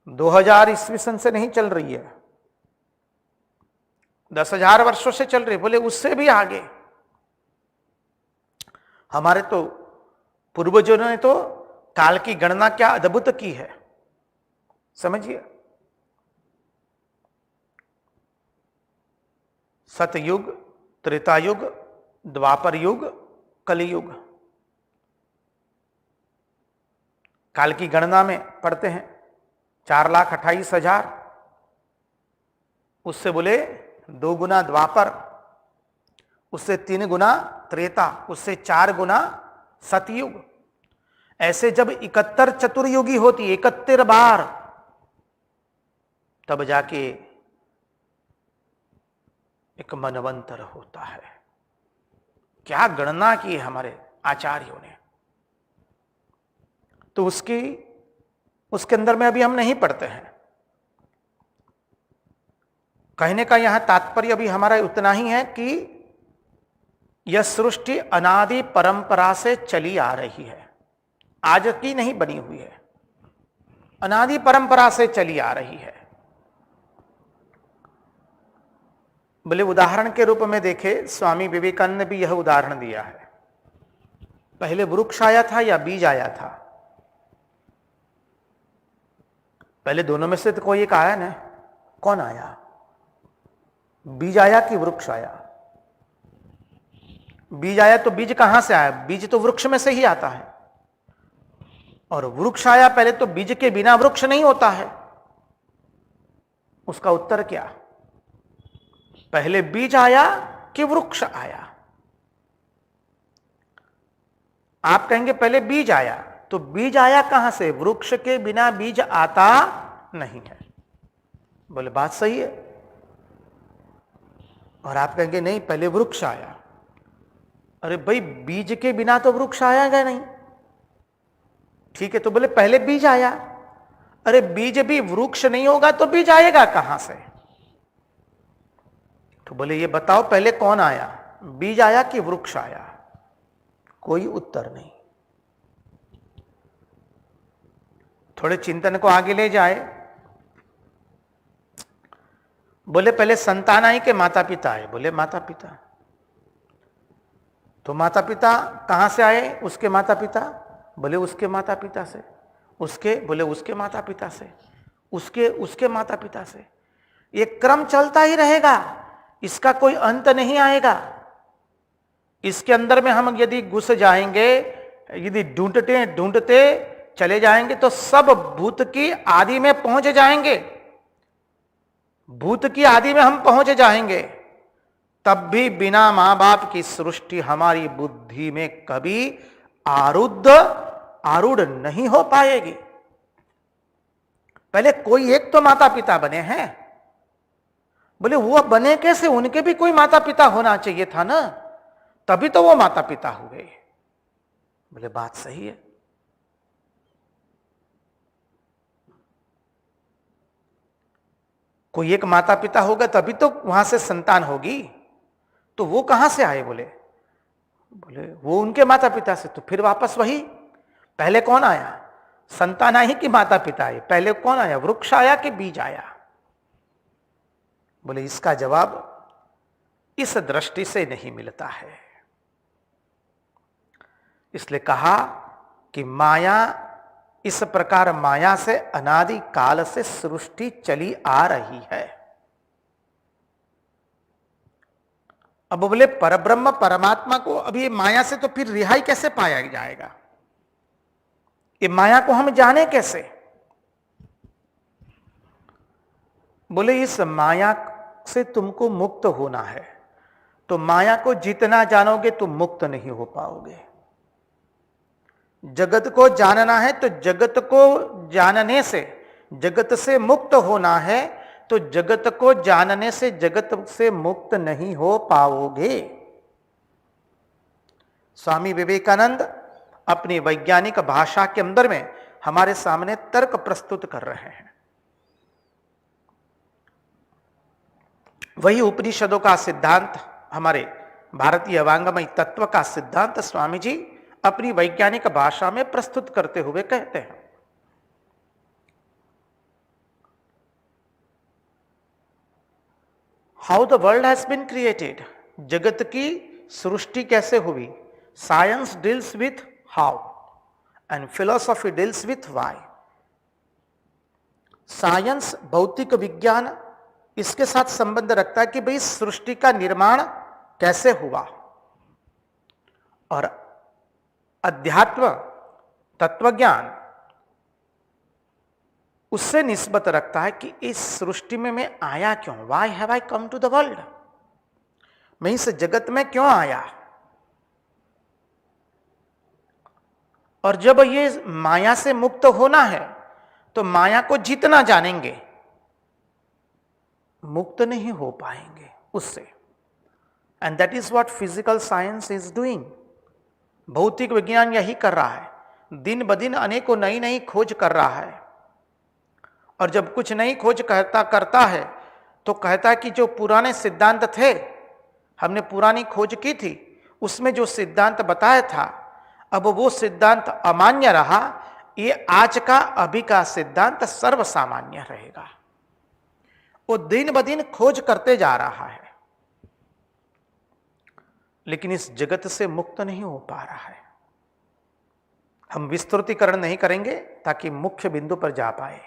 2000 ईस्वी सन से नहीं चल रही है, 10,000 वर्षों से चल रही है, बोले उससे भी आगे। हमारे तो पूर्वजों ने तो काल की गणना क्या अद्भुत की है, समझिए। सतयुग, त्रेतायुग, द्वापर युग, कलियुग, काल की गणना में पढ़ते हैं 4,28,000, उससे बोले 2 गुना द्वापर, उससे 3 गुना त्रेता, उससे 4 गुना सतयुग। ऐसे जब 71 चतुर्युगी होती, 71 बार, तब जाके एक मनवंतर होता है। क्या गणना की हमारे आचार्यों ने, तो उसके अंदर में अभी हम नहीं पढ़ते हैं। कहने का यहां तात्पर्य अभी हमारा उतना ही है कि यह सृष्टि अनादि परंपरा से चली आ रही है, आज की नहीं बनी हुई है, अनादि परंपरा से चली आ रही है। बोले उदाहरण के रूप में देखे, स्वामी विवेकानंद ने भी यह उदाहरण दिया है। पहले वृक्ष आया था या बीज आया था? पहले दोनों में से तो कोई एक आया ना, कौन आया? बीज आया कि वृक्ष आया? बीज आया तो बीज कहां से आया? बीज तो वृक्ष में से ही आता है। और वृक्ष आया पहले, तो बीज के बिना वृक्ष नहीं होता है। उसका उत्तर क्या? पहले बीज आया कि वृक्ष आया? आप कहेंगे पहले बीज आया, तो बीज आया कहां से? वृक्ष के बिना बीज आता नहीं है। बोले बात सही है। और आप कहेंगे नहीं, पहले वृक्ष आया। अरे भाई, बीज के बिना तो वृक्ष आएगा नहीं। ठीक है, तो बोले पहले बीज आया। अरे बीज भी वृक्ष नहीं होगा तो बीज आएगा कहां से? तो बोले ये बताओ पहले कौन आया, बीज आया कि वृक्ष आया? कोई उत्तर नहीं। थोड़े चिंतन को आगे ले जाए। बोले पहले संतान आई कि माता पिता आए? बोले माता पिता। तो माता पिता कहां से आए? उसके माता पिता। बोले उसके माता पिता से। उसके? बोले उसके माता पिता से। उसके माता पिता से। ये क्रम चलता ही रहेगा, इसका कोई अंत नहीं आएगा। इसके अंदर में हम यदि घुस जाएंगे, यदि ढूंढते ढूंढते चले जाएंगे तो सब भूत की आदि में पहुंच जाएंगे। भूत की आदि में हम पहुंच जाएंगे, तब भी बिना मां बाप की सृष्टि हमारी बुद्धि में कभी आरूढ़ नहीं हो पाएगी। पहले कोई एक तो माता पिता बने हैं, बोले वो बने कैसे, उनके भी कोई माता पिता होना चाहिए था ना, तभी तो वो माता पिता हुए। बोले बात सही है। कोई एक माता पिता होगा तभी तो वहां से संतान होगी, तो वो कहां से आए? बोले वो उनके माता पिता से। तो फिर वापस वही, पहले कौन आया? संतान आई कि माता पिता आए? पहले कौन आया? वृक्ष आया कि बीज आया? बोले इसका जवाब इस दृष्टि से नहीं मिलता है। इसलिए कहा कि माया, इस प्रकार माया से अनादि काल से सृष्टि चली आ रही है। अब बोले परब्रह्म परमात्मा को अभी माया से तो फिर रिहाई कैसे पाया जाएगा? ये माया को हम जाने कैसे? बोले इस माया से तुमको मुक्त होना है, तो माया को जितना जानोगे तुम मुक्त नहीं हो पाओगे। जगत को जानना है तो जगत को जानने से, जगत से मुक्त होना है तो जगत को जानने से जगत से मुक्त नहीं हो पाओगे। स्वामी विवेकानंद अपनी वैज्ञानिक भाषा के अंदर में हमारे सामने तर्क प्रस्तुत कर रहे हैं। वही उपनिषदों का सिद्धांत, हमारे भारतीय वांगमय तत्व का सिद्धांत स्वामी जी अपनी वैज्ञानिक भाषा में प्रस्तुत करते हुए कहते हैं, how the world has been created, जगत की सृष्टि कैसे हुई। Science deals with how and philosophy deals with why. Science, भौतिक विज्ञान, इसके साथ संबंध रखता है कि भाई सृष्टि का निर्माण कैसे हुआ, और अध्यात्म तत्वज्ञान उससे निस्बत रखता है कि इस सृष्टि में मैं आया क्यों, why have I come to the world, मैं इस जगत में क्यों आया। और जब ये माया से मुक्त होना है तो माया को जितना जानेंगे मुक्त नहीं हो पाएंगे उससे। And that is what physical science is doing. भौतिक विज्ञान यही कर रहा है, दिन ब दिन अनेकों नई नई खोज कर रहा है। और जब कुछ नई खोज करता है तो कहता है कि जो पुराने सिद्धांत थे, हमने पुरानी खोज की थी, उसमें जो सिद्धांत बताया था अब वो सिद्धांत अमान्य रहा, ये आज का अभी का सिद्धांत सर्वसामान्य रहेगा। वो दिन ब दिन खोज करते जा रहा है, लेकिन इस जगत से मुक्त नहीं हो पा रहा है। हम विस्तृतीकरण नहीं करेंगे ताकि मुख्य बिंदु पर जा पाए।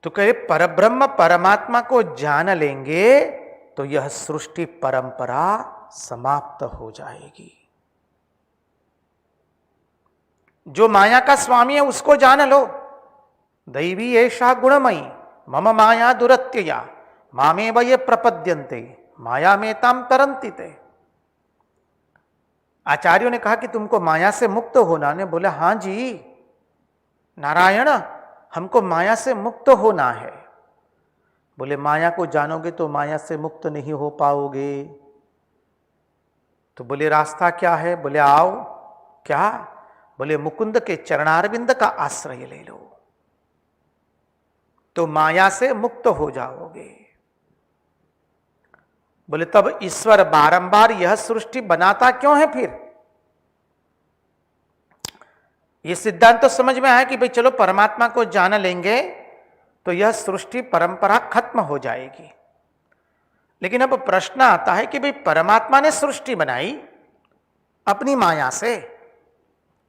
तो कहे परब्रह्म परमात्मा को जान लेंगे तो यह सृष्टि परंपरा समाप्त हो जाएगी। जो माया का स्वामी है उसको जान लो। दैवी ऐसा गुणमयी मम माया दुरत्यया मामे वये प्रपद्यन्ते माया में ताम तरंती ते। आचार्यों ने कहा कि तुमको माया से मुक्त होना, ने बोला हां जी नारायण, हमको माया से मुक्त होना है। बोले माया को जानोगे तो माया से मुक्त नहीं हो पाओगे। तो बोले रास्ता क्या है? बोले आओ। क्या? बोले मुकुंद के चरणारविंद का आश्रय ले लो तो माया से मुक्त हो जाओगे। बोले तब ईश्वर बारंबार यह सृष्टि बनाता क्यों है? फिर यह सिद्धांत तो समझ में आया कि भाई चलो परमात्मा को जान लेंगे तो यह सृष्टि परंपरा खत्म हो जाएगी। लेकिन अब प्रश्न आता है कि भाई परमात्मा ने सृष्टि बनाई अपनी माया से,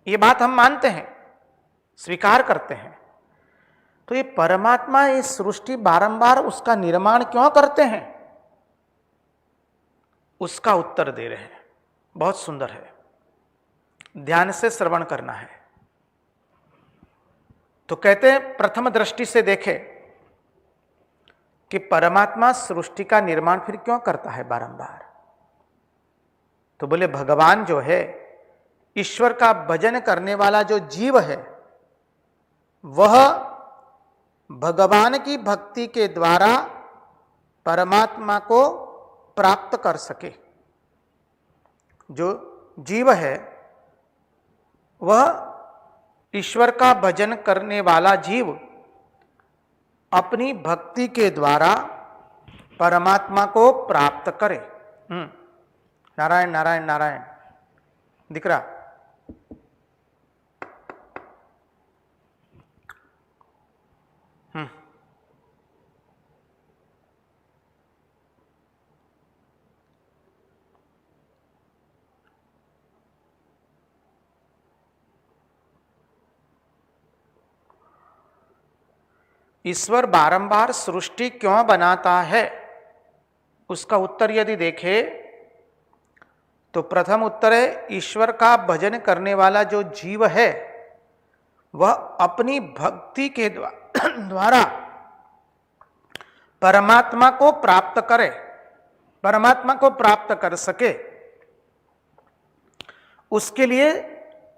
ये बात हम मानते हैं, स्वीकार करते हैं, तो ये परमात्मा ये सृष्टि बारंबार उसका निर्माण क्यों करते हैं? उसका उत्तर दे रहे हैं। बहुत सुंदर है, ध्यान से श्रवण करना है। तो कहते हैं प्रथम दृष्टि से देखे कि परमात्मा सृष्टि का निर्माण फिर क्यों करता है बारंबार। तो बोले भगवान जो है, ईश्वर का भजन करने वाला जो जीव है, वह भगवान की भक्ति के द्वारा परमात्मा को प्राप्त कर सके। जो जीव है वह ईश्वर का भजन करने वाला जीव अपनी भक्ति के द्वारा परमात्मा को प्राप्त करे। नारायण नारायण नारायण दिख रहा? ईश्वर बारंबार सृष्टि क्यों बनाता है, उसका उत्तर यदि देखें तो प्रथम उत्तर है, ईश्वर का भजन करने वाला जो जीव है वह अपनी भक्ति के द्वारा परमात्मा को प्राप्त करे, परमात्मा को प्राप्त कर सके, उसके लिए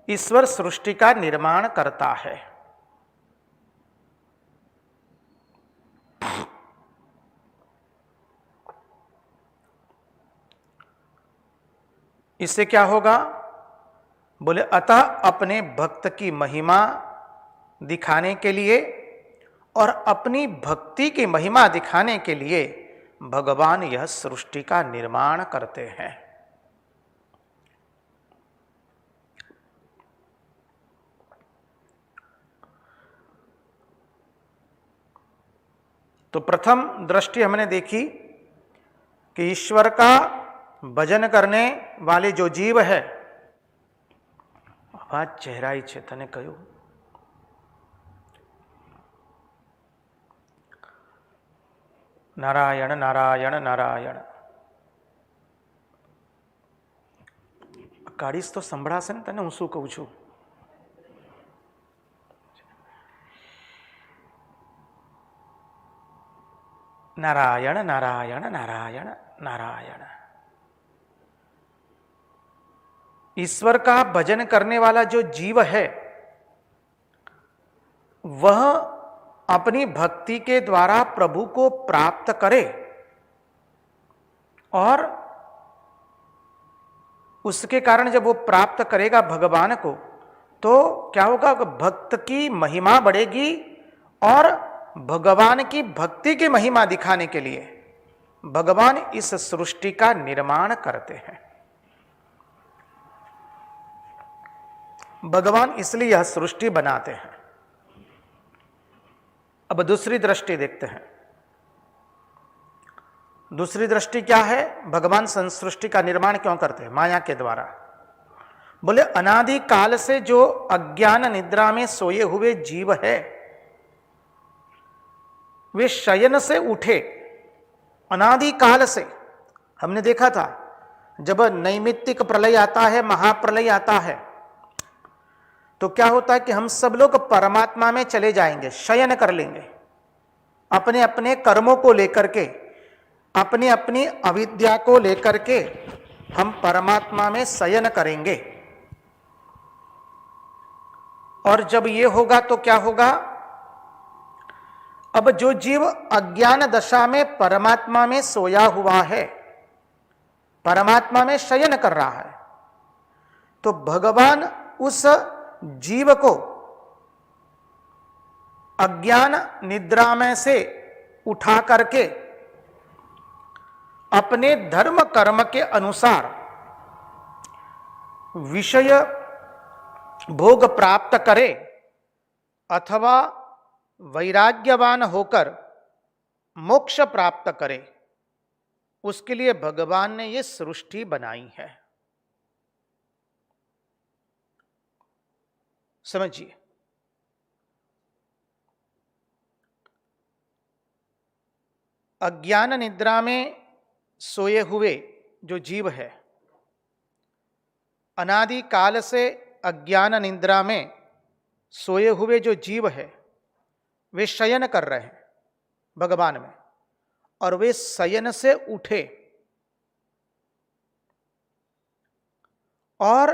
ईश्वर सृष्टि का निर्माण करता है। इससे क्या होगा? बोले अतः अपने भक्त की महिमा दिखाने के लिए और अपनी भक्ति की महिमा दिखाने के लिए भगवान यह सृष्टि का निर्माण करते हैं। तो प्रथम दृष्टि हमने देखी कि ईश्वर का भजन करने वाले जो जीव है, आवाज चेहराई छे तने कहूं, नारायण नारायण नारायण। काढ़ीस तो संभळाશે ને તને હું શું કહું છું? नारायण नारायण नारायण नारायण। ईश्वर का भजन करने वाला जो जीव है वह अपनी भक्ति के द्वारा प्रभु को प्राप्त करे और उसके कारण जब वो प्राप्त करेगा भगवान को तो क्या होगा? भक्त की महिमा बढ़ेगी और भगवान की भक्ति की महिमा दिखाने के लिए भगवान इस सृष्टि का निर्माण करते हैं। भगवान इसलिए यह सृष्टि बनाते हैं। अब दूसरी दृष्टि देखते हैं। दूसरी दृष्टि क्या है? भगवान सृष्टि का निर्माण क्यों करते हैं? माया के द्वारा। बोले अनादि काल से जो अज्ञान निद्रा में सोए हुए जीव है वे शयन से उठे। अनादि काल से हमने देखा था जब नैमित्तिक प्रलय आता है, महाप्रलय आता है, तो क्या होता है कि हम सब लोग परमात्मा में चले जाएंगे, शयन कर लेंगे। अपने अपने कर्मों को लेकर के, अपनी अपनी अविद्या को लेकर के हम परमात्मा में शयन करेंगे। और जब ये होगा तो क्या होगा? अब जो जीव अज्ञान दशा में परमात्मा में सोया हुआ है, परमात्मा में शयन कर रहा है, तो भगवान उस जीव को अज्ञान निद्रा में से उठा करके अपने धर्म कर्म के अनुसार विषय भोग प्राप्त करे अथवा वैराग्यवान होकर मोक्ष प्राप्त करे, उसके लिए भगवान ने ये सृष्टि बनाई है। समझिए, अज्ञान निद्रा में सोए हुए जो जीव है, अनादि काल से अज्ञान निद्रा में सोए हुए जो जीव है वे शयन कर रहे हैं भगवान में, और वे शयन से उठे और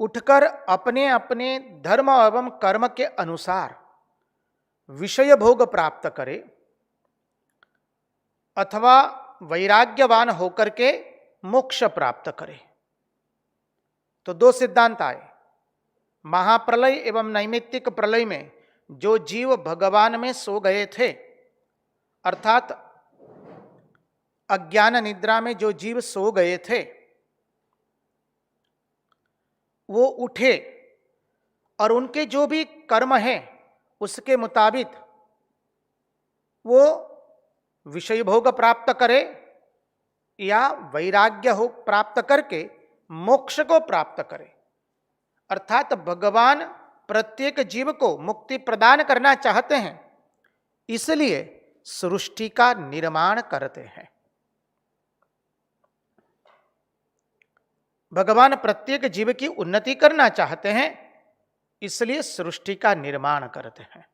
उठकर अपने अपने धर्म एवं कर्म के अनुसार विषय भोग प्राप्त करे अथवा वैराग्यवान होकर के मोक्ष प्राप्त करे। तो दो सिद्धांत आए। महाप्रलय एवं नैमित्तिक प्रलय में जो जीव भगवान में सो गए थे, अर्थात अज्ञान निद्रा में जो जीव सो गए थे, वो उठे और उनके जो भी कर्म हैं उसके मुताबिक वो विषय भोग प्राप्त करे या वैराग्य हो प्राप्त करके मोक्ष को प्राप्त करे। अर्थात भगवान प्रत्येक जीव को मुक्ति प्रदान करना चाहते हैं, इसलिए सृष्टि का निर्माण करते हैं। भगवान प्रत्येक जीव की उन्नति करना चाहते हैं, इसलिए सृष्टि का निर्माण करते हैं।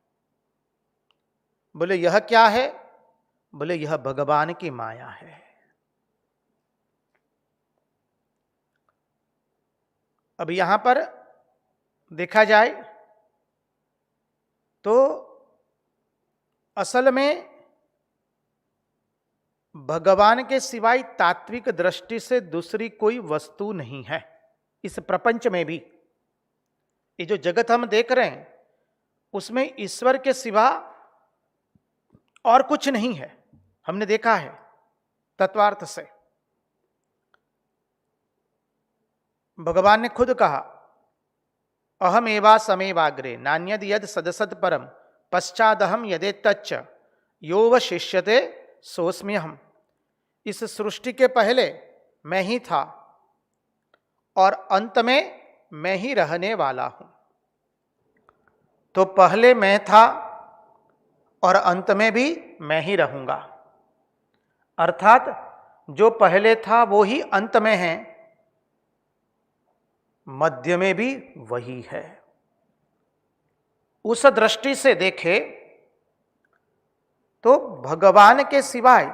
बोले यह क्या है? बोले यह भगवान की माया है। अब यहां पर देखा जाए तो असल में भगवान के सिवाय तात्विक दृष्टि से दूसरी कोई वस्तु नहीं है इस प्रपंच में भी। ये जो जगत हम देख रहे हैं उसमें ईश्वर के सिवा और कुछ नहीं है, हमने देखा है तत्वार्थ से। भगवान ने खुद कहा, अहम एवा समेवाग्रे नान्यद यद सदसद परम पश्चादहम यदेतच्च योवशिष्यते सोऽस्म्यहम्। इस सृष्टि के पहले मैं ही था और अंत में मैं ही रहने वाला हूं। तो पहले मैं था और अंत में भी मैं ही रहूंगा। अर्थात जो पहले था वो ही अंत में है, मध्य में भी वही है। उस दृष्टि से देखे तो भगवान के सिवाय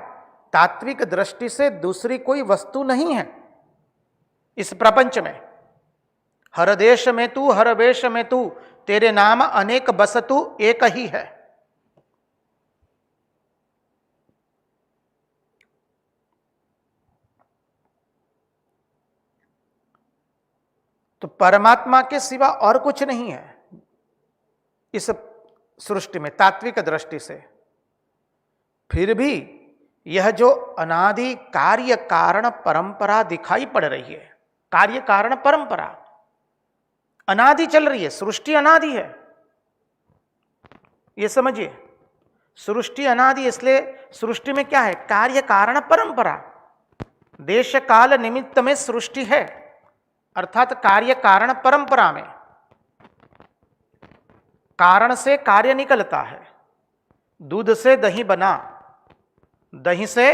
तात्विक दृष्टि से दूसरी कोई वस्तु नहीं है इस प्रपंच में। हर देश में तू, हर वेश में तू, तेरे नाम अनेक बस तू एक ही है। तो परमात्मा के सिवा और कुछ नहीं है इस सृष्टि में तात्विक दृष्टि से। फिर भी यह जो अनादि कार्य कारण परंपरा दिखाई पड़ रही है, कार्य कारण परंपरा अनादि चल रही है, सृष्टि अनादि है, ये समझिए। सृष्टि अनादि, इसलिए सृष्टि में क्या है? कार्य कारण परंपरा। देश काल निमित्त में सृष्टि है, अर्थात कार्य कारण परंपरा में कारण से कार्य निकलता है। दूध से दही बना, दही से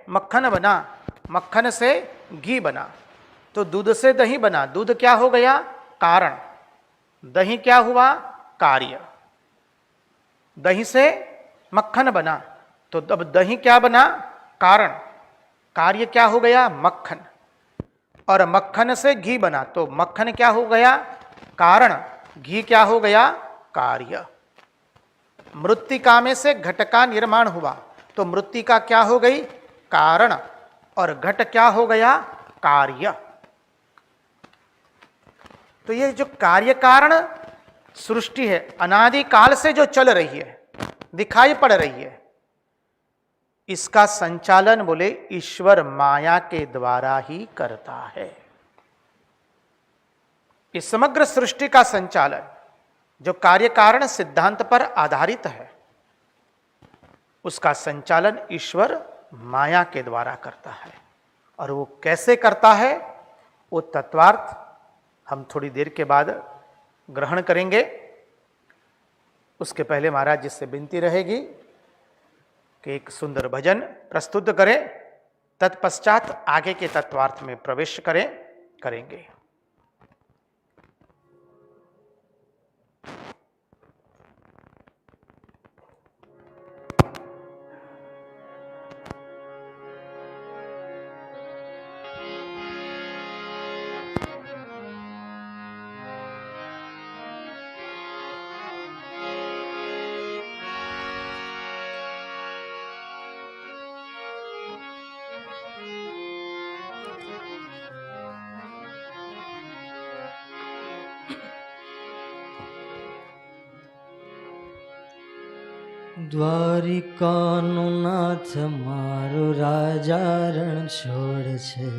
मक्खन बना, मक्खन से घी बना। तो दूध से दही बना, दूध क्या हो गया? कारण। दही क्या हुआ? कार्य। दही से मक्खन बना, तो अब दही क्या बना? कारण। कार्य क्या हो गया? मक्खन। और मक्खन से घी बना, तो मक्खन क्या हो गया? कारण। घी क्या हो गया? कार्य। मृत्तिका में से घट का निर्माण हुआ, तो मृत्तिका क्या हो गई? कारण। और घट क्या हो गया? कार्य। तो ये जो कार्य कारण सृष्टि है, अनादि काल से जो चल रही है, दिखाई पड़ रही है, इसका संचालन बोले ईश्वर माया के द्वारा ही करता है। इस समग्र सृष्टि का संचालन जो कार्य कारण सिद्धांत पर आधारित है, उसका संचालन ईश्वर माया के द्वारा करता है। और वो कैसे करता है, वो तत्वार्थ हम थोड़ी देर के बाद ग्रहण करेंगे। उसके पहले महाराज जी से विनती रहेगी कि एक सुंदर भजन प्रस्तुत करें, तत्पश्चात आगे के तत्वार्थ में प्रवेश करेंगे। દ્વારિકાનો નાથ મારો રાજા રણ છોડ છે,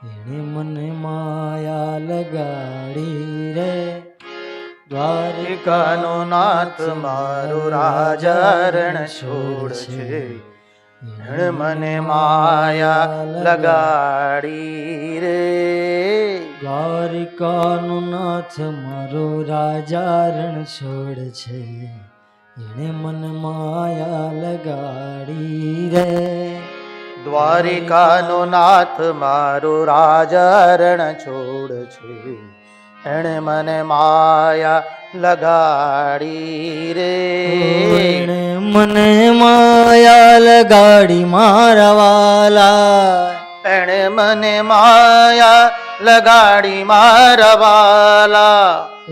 એણે મને માયા લગાડી રે. દ્વારિકાનો નાથ મારો રાજા રણ છોડ છે, એણે મને માયા લગાડી રે. દ્વારિકાનો નાથ મારો રાજા રણ છોડ છે, એણે મને માયા લગાડી રે. દ્વારિકાનો નાથ મારો રાજા રણ છોડ છે, એણે મને માયા લગાડી રે. એણે મને માયા લગાડી મારા વાલા, એણે મને માયા લગાડી મારા વાલા.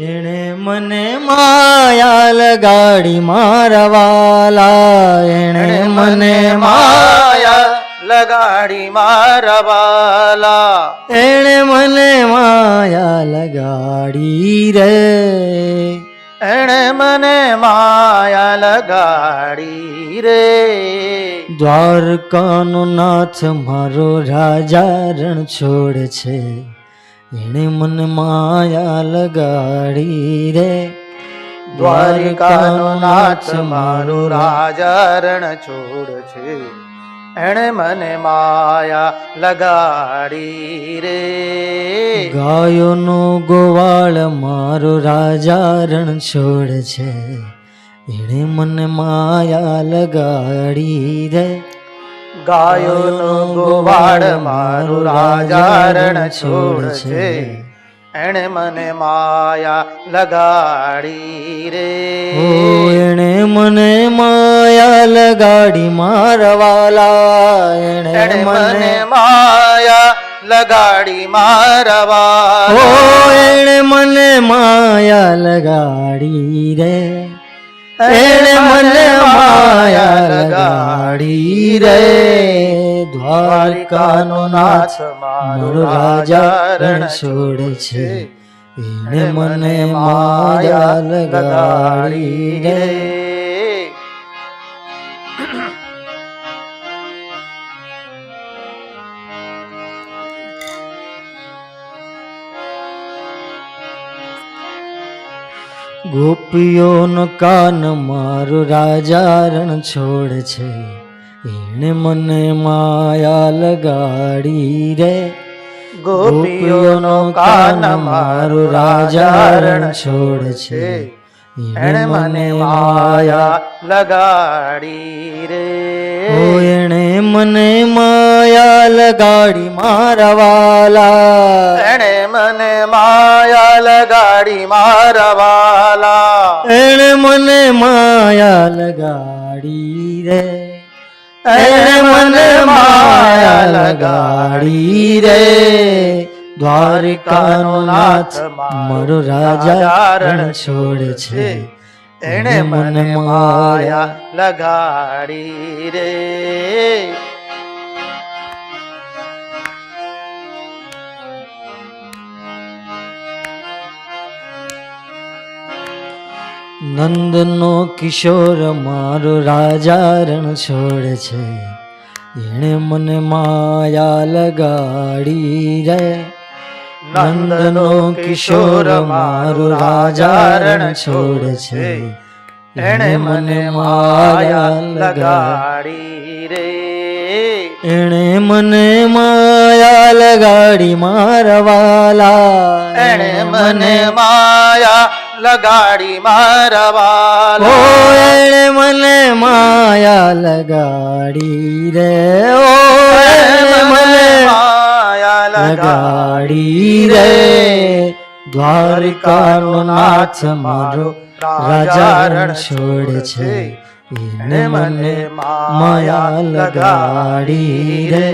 એણે મને માયા લગાડી મારા વાલા. એણે મને માયા લગાડી મારા વાલા. એણે મને માયા લગાડી રે. એણે મને માયા લગાડી રે. દ્વારકાનો નાથ મારો રાજા રણ છોડ છે, એણે મને માયા લગાડી રે. દ્વારિકાનો નાથ મારો રાજા રણ છોડ છે, એણે મને માયા લગાડી રે. ગાયોનો ગોવાળ મારો રાજા રણ છોડ છે, એણે મને માયા લગાડી રે. ગાયોનો ગોવાળ મારો રાજા રણ છોડ છે, એણે મને માયા લગાડી રે. એણે મને માયા લગાડી મારા વાલા. એણે મને માયા લગાડી મારા વાલા. એણે મને માયા લગાડી રે. એણે મને માયા લગાડી રે. દ્વારકાનો નાથ મારો રાજા રણ છોડ છે, એણે મને માયા લગાડી રે. ગોપીઓનો કાન મારો રાજા રણ છોડ છે, એણે મને માયા લગાડી રે. ગોપીઓનો કાન મારો રાજા રણ છોડ છે, એણે મને માયા લગાડી રે. એણે મને માયા લગાડી મારા વાલા. એણે મને માયા લગાડી મારા વાલા. એણે મને માયા લગાડી રે. એણે મને માયા લગાડી રે. દ્વારિકાનો નાથ મારો રાજા રણ છોડ છે, એણે મને માયા લગાડી રે. નંદનો કિશોર મારો રાજા રણ છોડ છે, એણે મને માયા લગાડી રે. નંદનો કિશોર મારો રાજા રણ છોડ છે, એણે મને માયા લગાડી રે. એણે મને માયા લગાડી મારા વાલા. એણે મને માયા લગાડી મારા વાલા. એણે મને માયા લગાડી રે. એણે મને માયા લગાડી રે. દ્વારિકાનો નાથ મારો રાજા રણ છોડ છે, એણે મને માયા લગાડી રે.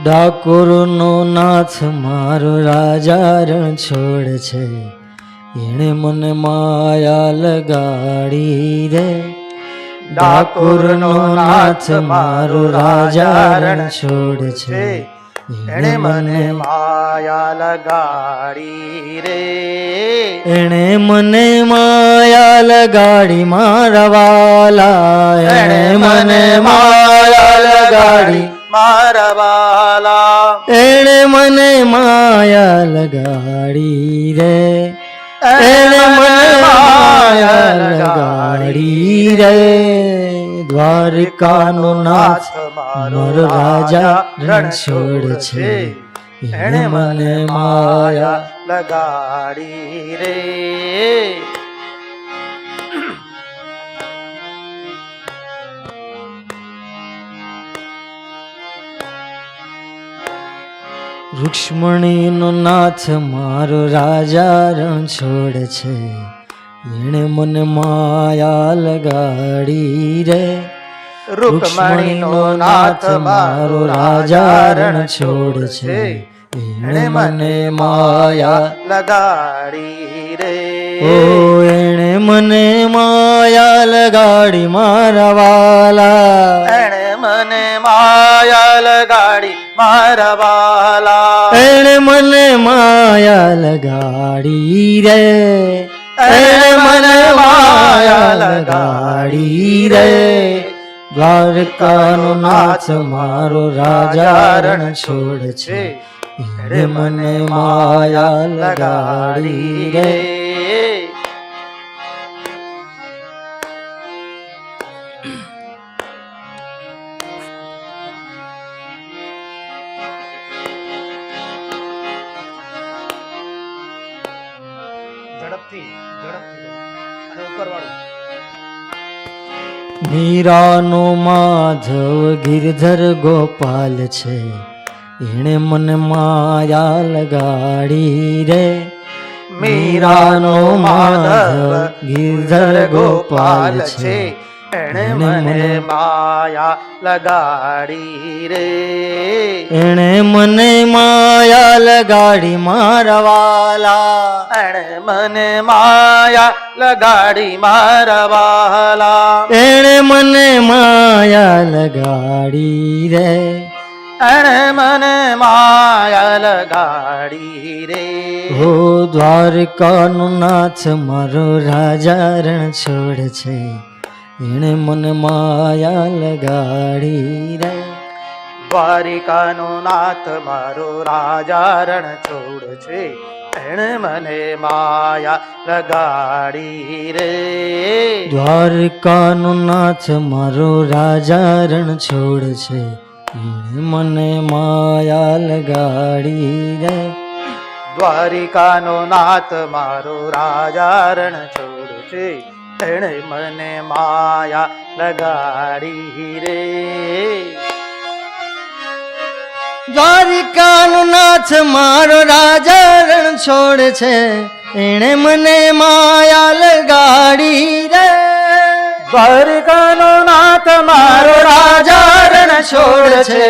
ડાકોરનો નાથ મારો રાજા રણ છોડ છે, એણે મને માયા લગાડી રે. ડાકોરનો નાથ મારો રાજા રણ છોડ છે. એણે મને માયા લગાડી રે, એણે મને માયા લગાડી મારા વાલા, એણે મને માયા લગાડી મારા વાલા, એણે મને માયા લગાડી રે, એણે મને માયા લગાડી રે. દ્વારકાનો નાથ મારો રાજા રણ છોડ છે, એણે મને માયા લગાડી રે. રૂક્ષ્મણીનો નાથ મારો રાજા રણ છોડ છે, એણે મને માયા લગાડી રે. રૂકમણીનો નાથ મારો રાજા રણ છોડ છે, એણે મને માયા લગાડી રે. ઓ એણે મને માયા લગાડી મારા વાલા, એણે મને માયા લગાડી મારા વાલા, એણે મને માયા લગાડી રે, એણે મને માયા લગાડી રે. દ્વારકાનો નાથ મારો રાજા રણ છોડ છે, એણે મને માયા લગાડી રે. ઝડપથી અને ઉપરવાળું. મીરાનો માધવ ગિરધર ગોપાલ છે, એણે મને માયા લગાડી રે. મીરાનો માધવ ગિરધર ગોપાલ છે, એણે મને માયા લગાડી રે. એણે મને માયા લગાડી મારા વાલા, એણે મને માયા લગાડી મારા વાલા, એણે મને માયા લગાડી રે. એણે મને માયા લગાડી રે. હો દ્વારકાનો નાથ મારો રાજા રણ છોડ છે, એણે મને માયા લગાડી રે. દ્વારિકાનો નાથ મારો રાજા રણ છોડ છે, એણે મને માયા લગાડી રે. દ્વારકાનો નાથ મારો રાજા રણ છોડ છે, એણે મને માયા લગાડી રે. દ્વારિકાનો નાથ મારો રાજા રણ છોડ છે, એણે મને માયા લગાડી રે. દ્વારિકાનો નાથ મારો રાજા રણ છોડ છે, એણે મને માયા લગાડી રે. દ્વારિકાનો નાથ મારો રાજા રણ છોડ છે,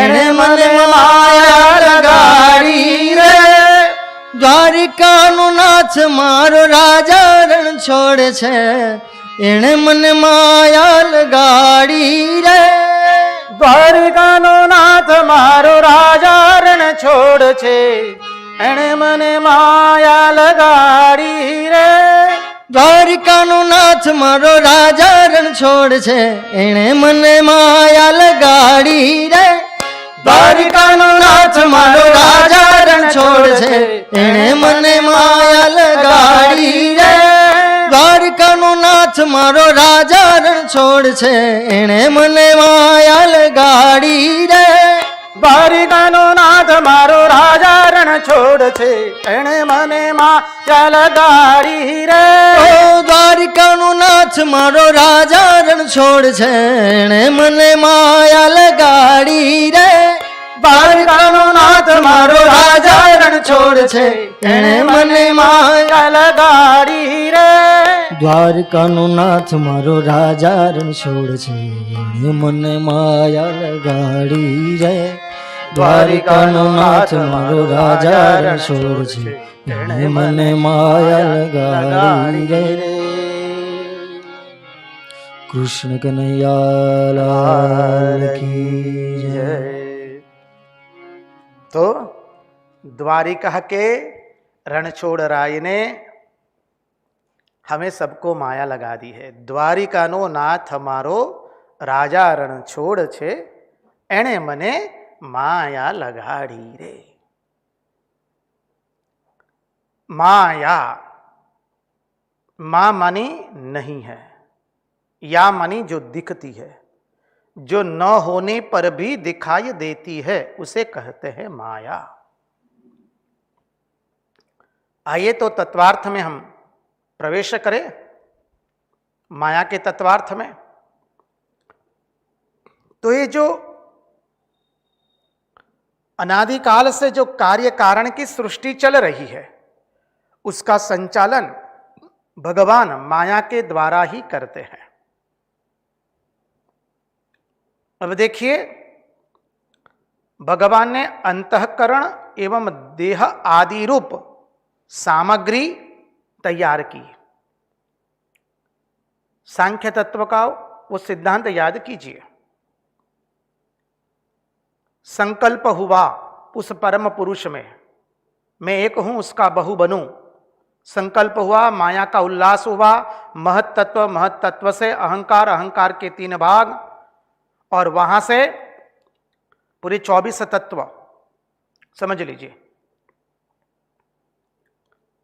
એણે મને માયા લગાડી રે. દ્વારિકાનો નાથ મારો રાજા રણ છોડ છે, એણે મને માયા લગાડી રે. દ્વારિકાનો નાથ મારો રાજા રણ છોડ છે, એણે મને માયા લગાડી રે. દ્વારિકાનો નાથ મારો રાજા રણ છોડ છે, એણે મને માયા લગાડી રે. દ્વારિકાનો નાથ મારો રાજા રણ છોડ છે, એણે મને માયા લગાડી રે. દ્વારિકાનો નાથ મારો રાજા રણ છોડ છે, એણે મને માયા લગાડી રે. દ્વારિકાનો નાથ મારો રાજા રણ છોડ છે, એણે મને માયા લગાડી રે. ઓ દ્વારિકાનો નાથ મારો રાજા રણ છોડ છે, એણે મને માયા લગાડી રે. દ્વારિકાનો નાથ મારો રાજા રણ છોડ છે, એણે મને માયા લગાડી રે. દ્વારકાનો નાથ મારો રાજા રણ છોડ છે, એણે મને માયા લગાડી રે. દ્વારિકાનો નાથ મારો રાજા રણ છોડ છે, એણે મને માયા લગાડી રે. कृष्ण कन्हैया लाल की जय। तो द्वारिका के रणछोड़ राय ने हमें सबको माया लगा दी है। द्वारिका नो नाथ हमारो राजा रणछोड़ छे, एणे मने माया लगाड़ी रे। माया, मां मानी नहीं है, या मानी जो दिखती है, जो न होने पर भी दिखाई देती है, उसे कहते हैं माया। आइए तो तत्वार्थ में हम प्रवेश करें, माया के तत्वार्थ में। तो ये जो अनादिकाल से जो कार्य कारण की सृष्टि चल रही है, उसका संचालन भगवान माया के द्वारा ही करते हैं। अब देखिए, भगवान ने अंतःकरण एवं देह आदि रूप सामग्री तैयार की। सांख्य तत्व का वो सिद्धांत याद कीजिए। संकल्प हुआ उस परम पुरुष में, मैं एक हूं उसका बहु बनूं। संकल्प हुआ, माया का उल्लास हुआ, महत्तत्व से अहंकार, अहंकार के 3 भाग, और वहां से पूरे 24 तत्व समझ लीजिए।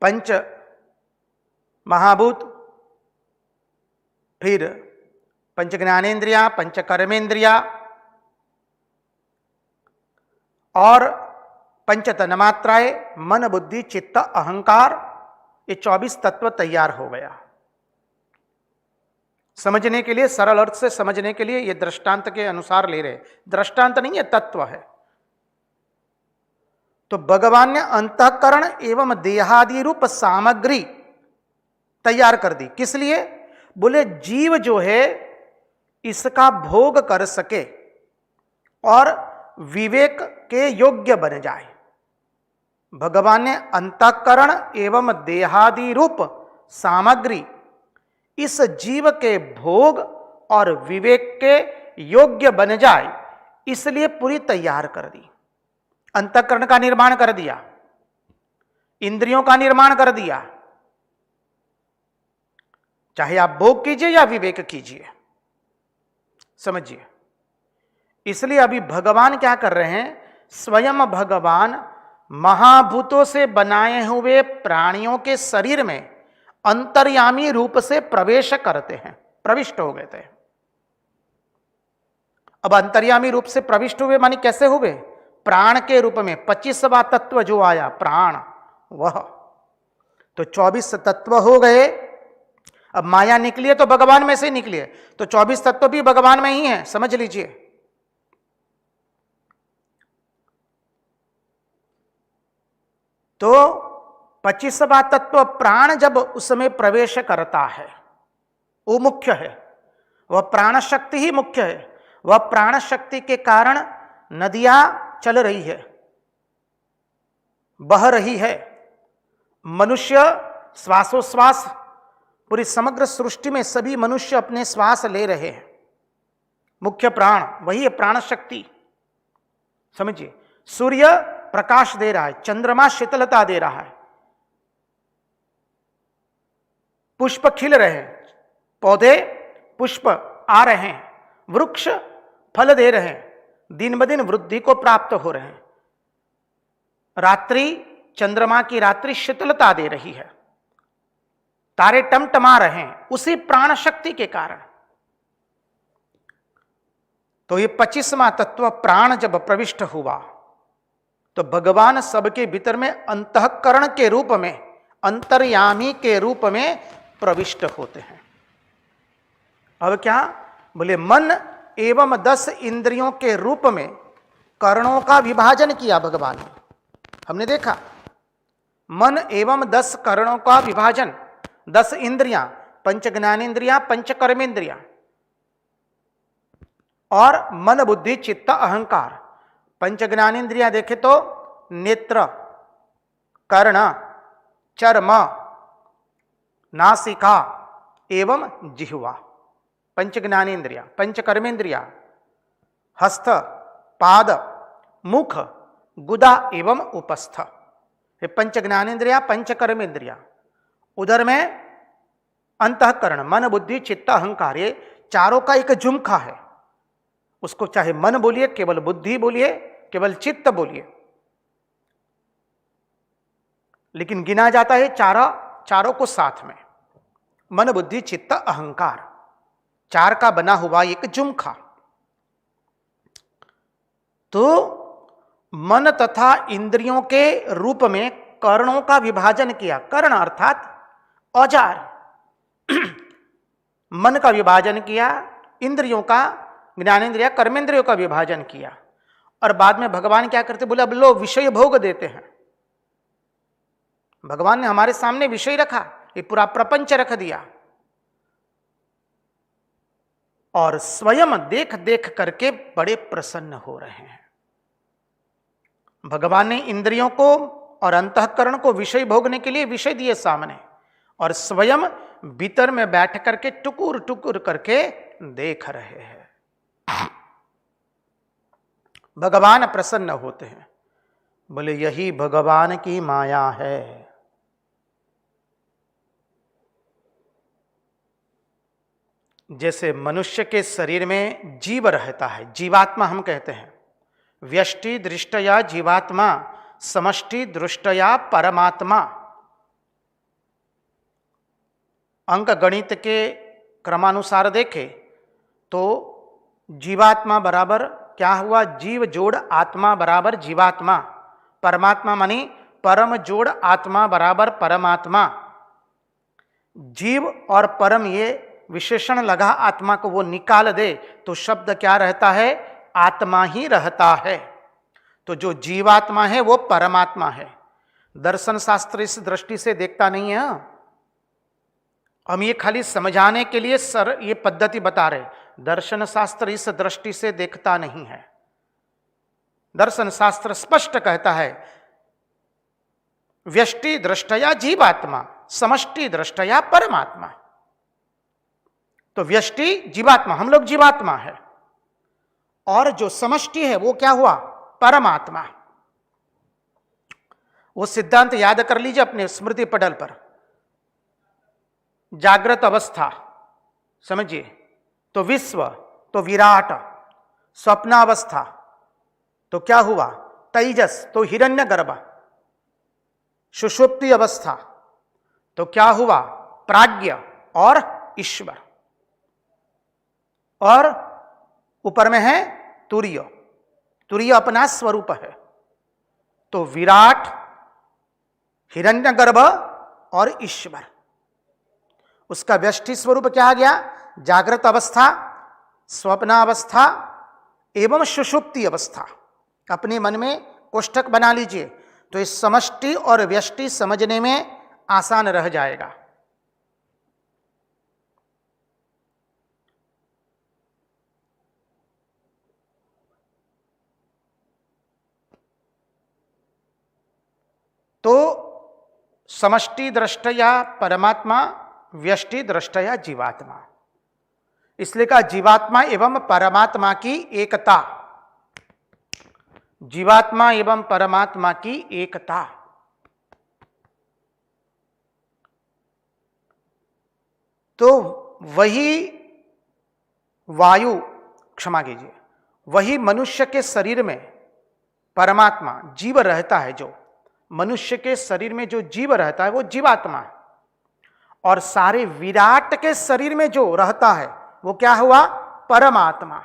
पंच महाभूत, फिर पंच ज्ञानेन्द्रिया, पंच कर्मेंद्रिया और पंच तन्मात्राएं, मन बुद्धि चित्त अहंकार, ये 24 तत्व तैयार हो गया। समझने के लिए, सरल अर्थ से समझने के लिए ये दृष्टांत के अनुसार ले रहे, दृष्टांत नहीं है, तत्व है। तो भगवान ने अंतःकरण एवं देहादि रूप सामग्री तैयार कर दी। किस लिए? बोले जीव जो है इसका भोग कर सके और विवेक के योग्य बन जाए। भगवान ने अंतःकरण एवं देहादि रूप सामग्री इस जीव के भोग और विवेक के योग्य बन जाए, इसलिए पूरी तैयार कर दी। अंतःकरण का निर्माण कर दिया, इंद्रियों का निर्माण कर दिया, चाहे आप भोग कीजिए या विवेक कीजिए, समझिए। इसलिए अभी भगवान क्या कर रहे हैं? स्वयं भगवान महाभूतों से बनाए हुए प्राणियों के शरीर में अंतर्यामी रूप से प्रवेश करते हैं, प्रविष्ट हो गए थे। अब अंतर्यामी रूप से प्रविष्ट हुए मानी कैसे हुए? प्राण के रूप में 25वां तत्व जो आया प्राण, वह तो 24 तत्व हो गए। अब माया निकली है तो भगवान में से निकली है, तो 24 तत्व भी भगवान में ही है, समझ लीजिए। तो 25वां तत्व प्राण जब उसमें प्रवेश करता है, वो मुख्य है, वह प्राण शक्ति ही मुख्य है। वह प्राण शक्ति के कारण नदियां चल रही है, बह रही है। मनुष्य श्वासोश्वास, पूरी समग्र सृष्टि में सभी मनुष्य अपने श्वास ले रहे हैं। मुख्य प्राण वही है, प्राण शक्ति, समझिए। सूर्य प्रकाश दे रहा है, चंद्रमा शीतलता दे रहा है, पुष्प खिल रहे हैं, पौधे पुष्प आ रहे हैं, वृक्ष फल दे रहे हैं, दिन ब दिन वृद्धि को प्राप्त हो रहे हैं। रात्रि, चंद्रमा की रात्रि शीतलता दे रही है, तारे टमटमा रहे हैं, उसी प्राण शक्ति के कारण। तो ये 25वां तत्व प्राण जब प्रविष्ट हुआ तो भगवान सबके भीतर में अंतःकरण के रूप में, अंतर्यामी के रूप में प्रविष्ट होते हैं। अब क्या बोले? मन एवं 10 इंद्रियों के रूप में कर्णों का विभाजन किया भगवान ने। हमने देखा मन एवं 10 कर्णों का विभाजन, 10 इंद्रियां, पंच ज्ञानेन्द्रियां, पंच कर्मेंद्रियां और मन बुद्धि चित्त अहंकार। पंच ज्ञानेन्द्रियां देखे तो नेत्र, कर्ण, चर्म, नासिका एवं जिह्वा, पंच ज्ञानेन्द्रिया, पंच कर्मेंद्रिया, हस्त, पाद, मुख, गुदा एवं उपस्थ, ये पंच ज्ञानेन्द्रिया, पंच कर्मेंद्रिया। उधर में अंतःकरण, मन, बुद्धि, चित्त, अहंकार, ये चारों का एक झुमका है। उसको चाहे मन बोलिए, केवल बुद्धि बोलिए, केवल चित्त बोलिए, लेकिन गिना जाता है चारों को साथ में, मन, बुद्धि, चित्त, अहंकार, चार का बना हुआ एक झुमका। तो मन तथा इंद्रियों के रूप में कर्णों का विभाजन किया। कर्ण अर्थात औजार। मन का विभाजन किया, इंद्रियों का, ज्ञानेन्द्रिय, कर्मेंद्रियों का विभाजन किया, और बाद में भगवान क्या करते, बोले अब लो विषय भोग देते हैं। भगवान ने हमारे सामने विषय रखा, ये पूरा प्रपंच रख दिया, और स्वयं देख देख करके बड़े प्रसन्न हो रहे हैं। भगवान ने इंद्रियों को और अंतःकरण को विषय भोगने के लिए विषय दिए सामने, और स्वयं भीतर में बैठ करके टुकुर टुकुर करके देख रहे हैं। भगवान प्रसन्न होते हैं। बोले यही भगवान की माया है। जैसे मनुष्य के शरीर में जीव रहता है, जीवात्मा हम कहते हैं, व्यष्टि दृष्टया जीवात्मा, समष्टि दृष्टया परमात्मा। अंक गणित के क्रमानुसार देखें तो जीवात्मा बराबर क्या हुआ, जीव जोड़ आत्मा बराबर जीवात्मा, परमात्मा मानी परम जोड़ आत्मा बराबर परमात्मा। जीव और परम ये विशेषण लगा आत्मा को, वो निकाल दे तो शब्द क्या रहता है, आत्मा ही रहता है। तो जो जीवात्मा है वो परमात्मा है। दर्शन शास्त्र इस दृष्टि से देखता नहीं है। हम ये खाली समझाने के लिए सर ये पद्धति बता रहे, दर्शन शास्त्र इस दृष्टि से देखता नहीं है। दर्शन शास्त्र स्पष्ट कहता है व्यष्टि दृष्टया जीवात्मा, समष्टि दृष्टया परमात्मा। तो व्यष्टि जीवात्मा, हम लोग जीवात्मा है, और जो समष्टि है वो क्या हुआ, परमात्मा। वो सिद्धांत याद कर लीजिए अपने स्मृति पटल पर। जागृत अवस्था समझिए तो विश्व, तो विराट। स्वप्नावस्था तो क्या हुआ, तेजस, तो हिरण्यगर्भ। सुषुप्ति अवस्था तो क्या हुआ, प्राज्ञ और ईश्वर। और ऊपर में है तुरीय, तुरीय अपना स्वरूप है। तो विराट, हिरण्यगर्भ और ईश्वर, उसका व्यष्टि स्वरूप क्या आ गया, जागृत अवस्था, स्वप्नावस्था एवं सुषुप्ति अवस्था। अपने मन में कोष्ठक बना लीजिए तो इस समष्टि और व्यष्टि समझने में आसान रह जाएगा। तो समष्टि दृष्टया परमात्मा, व्यष्टि दृष्टया जीवात्मा। इसलिए कहा जीवात्मा एवं परमात्मा की एकता, जीवात्मा एवं परमात्मा की एकता। तो वही वायु, क्षमा कीजिए, वही मनुष्य के शरीर में परमात्मा जीव रहता है। जो मनुष्य के शरीर में जो जीव रहता है वो जीवात्मा है, और सारे विराट के शरीर में जो रहता है वो क्या हुआ, परमात्मा।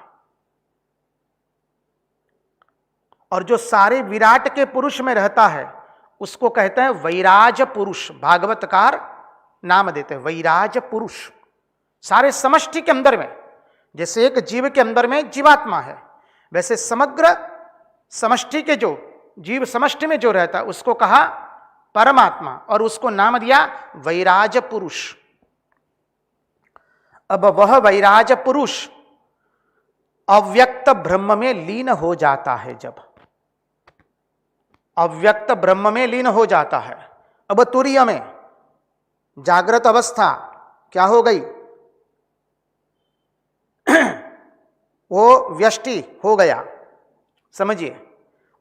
और जो सारे विराट के पुरुष में रहता है उसको कहते हैं वैराज पुरुष। भागवतकार नाम देते हैं वैराज पुरुष। सारे समष्टि के अंदर में, जैसे एक जीव के अंदर में जीवात्मा है, वैसे समग्र समष्टि के जो जीव समष्टि में जो रहता है उसको कहा परमात्मा, और उसको नाम दिया वैराज पुरुष। अब वह वैराज पुरुष अव्यक्त ब्रह्म में लीन हो जाता है। जब अव्यक्त ब्रह्म में लीन हो जाता है, अब तुरीय में जागृत अवस्था क्या हो गई, वो व्यष्टि हो गया, समझिए,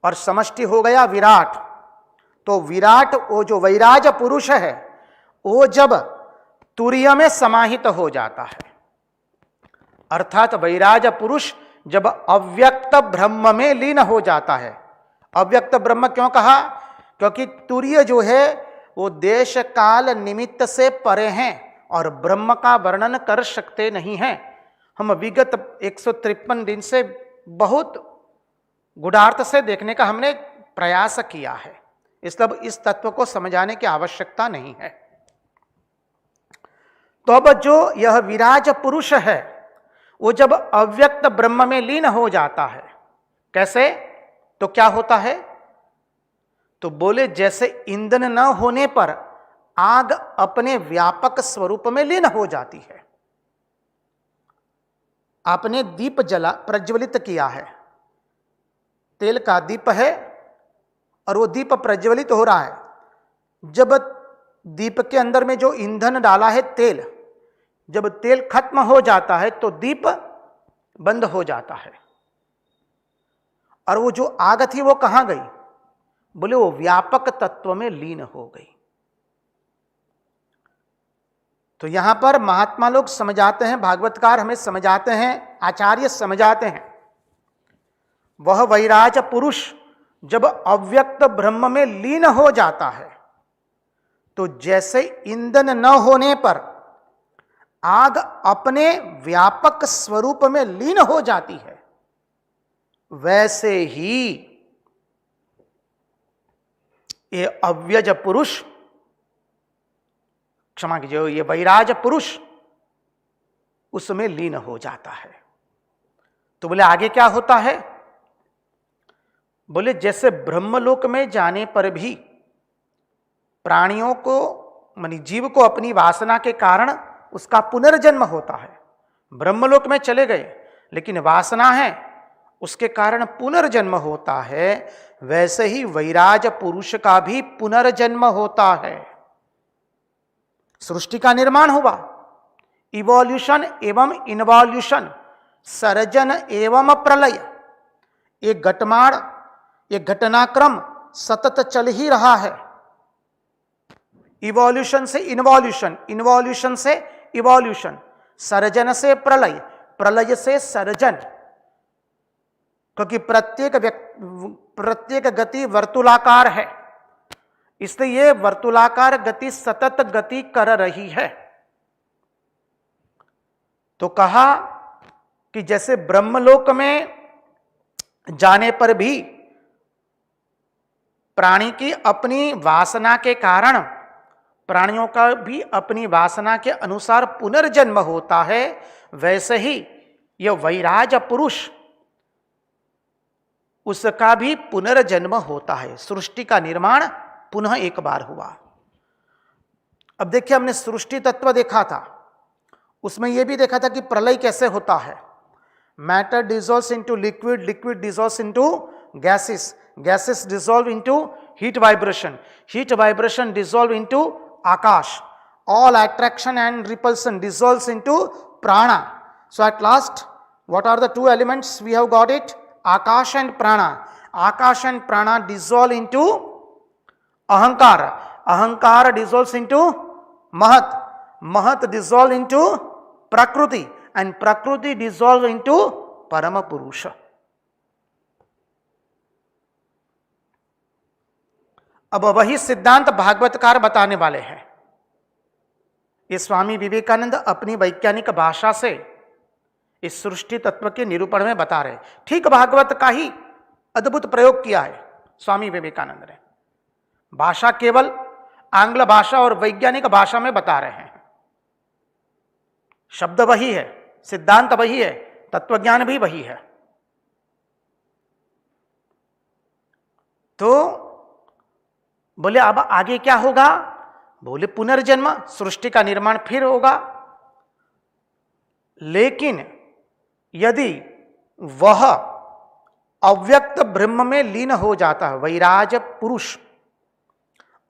और समष्टि हो गया विराट। तो विराट, वो जो वैराज पुरुष है, वो जब तुरीय में समाहित हो जाता है, अर्थात वैराज पुरुष जब अव्यक्त ब्रह्म में लीन हो जाता है। अव्यक्त ब्रह्म क्यों कहा? क्योंकि तुरीय जो है वो देश काल निमित्त से परे हैं और ब्रह्म का वर्णन कर सकते नहीं हैं। हम विगत 153 दिन से बहुत गुढ़ार्थ से देखने का हमने प्रयास किया है, इसलिए इस तत्व को समझाने की आवश्यकता नहीं है। तो अब जो यह विराज पुरुष है वो जब अव्यक्त ब्रह्म में लीन हो जाता है, कैसे? तो क्या होता है? तो बोले जैसे ईंधन न होने पर आग अपने व्यापक स्वरूप में लीन हो जाती है। आपने दीप प्रज्वलित किया है, तेल का दीप है और वो दीप प्रज्वलित हो रहा है। जब दीप के अंदर में जो ईंधन डाला है तेल, जब तेल खत्म हो जाता है तो दीप बंद हो जाता है। और वो जो आग थी वो कहां गई? बोले वो व्यापक तत्व में लीन हो गई। तो यहां पर महात्मा लोग समझाते हैं, भागवतकार हमें समझाते हैं, आचार्य समझाते हैं, वह वैराज पुरुष जब अव्यक्त ब्रह्म में लीन हो जाता है तो जैसे ईंधन न होने पर आग अपने व्यापक स्वरूप में लीन हो जाती है, वैसे ही ये अव्यज पुरुष, क्षमा कीजिए, ये वैराज पुरुष उसमें लीन हो जाता है। तो बोले आगे क्या होता है? बोले जैसे ब्रह्मलोक में जाने पर भी प्राणियों को, मानी जीव को अपनी वासना के कारण उसका पुनर्जन्म होता है। ब्रह्मलोक में चले गए लेकिन वासना है, उसके कारण पुनर्जन्म होता है। वैसे ही वैराज पुरुष का भी पुनर्जन्म होता है। सृष्टि का निर्माण हुआ, इवोल्यूशन एवं इनवॉल्यूशन, सर्जन एवं प्रलय, एक घटमाण, एक घटनाक्रम सतत चल ही रहा है। इवोल्यूशन से इनवॉल्यूशन, इनवॉल्यूशन से इवोल्यूशन, सर्जन से प्रलय, प्रलय से सर्जन, क्योंकि प्रत्येक गति वर्तुलाकार है, इसलिए ये वर्तुलाकार गति सतत गति कर रही है। तो कहा कि जैसे ब्रह्मलोक में जाने पर भी प्राणी की अपनी वासना के कारण, प्राणियों का भी अपनी वासना के अनुसार पुनर्जन्म होता है, वैसे ही यह वैराज पुरुष, उसका भी पुनर्जन्म होता है। सृष्टि का निर्माण पुनः एक बार हुआ। अब देखिए, हमने सृष्टि तत्व देखा था, उसमें यह भी देखा था कि प्रलय कैसे होता है। Matter dissolves into liquid, liquid dissolves into gases, gases dissolve into heat vibration, heat vibration dissolve into Akash, all attraction and repulsion dissolves into prana. So at last, what are the two elements we have got it? Akash and prana. Akash and prana dissolve into ahankara, ahankara dissolves into mahat, mahat dissolve into prakriti, and prakriti dissolve into parama purusha. अब वही सिद्धांत भागवतकार बताने वाले हैं। ये स्वामी विवेकानंद अपनी वैज्ञानिक भाषा से इस सृष्टि तत्व के निरूपण में बता रहे, ठीक भागवत का ही अद्भुत प्रयोग किया है स्वामी विवेकानंद ने। भाषा केवल आंग्ल भाषा और वैज्ञानिक भाषा में बता रहे हैं। शब्द वही है, सिद्धांत वही है, तत्वज्ञान भी वही है। तो बोले अब आगे क्या होगा? बोले पुनर्जन्म, सृष्टि का निर्माण फिर होगा। लेकिन यदि वह अव्यक्त ब्रह्म में लीन हो जाता है, वैराज पुरुष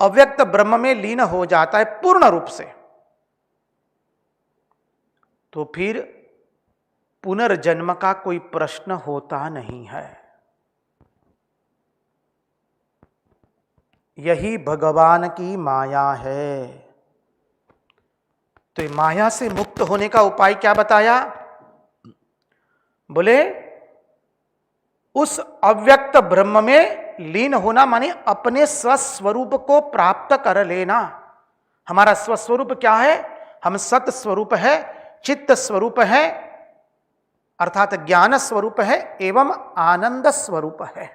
अव्यक्त ब्रह्म में लीन हो जाता है पूर्ण रूप से, तो फिर पुनर्जन्म का कोई प्रश्न होता नहीं है। यही भगवान की माया है। तो माया से मुक्त होने का उपाय क्या बताया? बोले उस अव्यक्त ब्रह्म में लीन होना, माने अपने स्वस्वरूप को प्राप्त कर लेना। हमारा स्वस्वरूप क्या है? हम सत स्वरूप है, चित्त स्वरूप है, अर्थात ज्ञान स्वरूप है एवं आनंद स्वरूप है।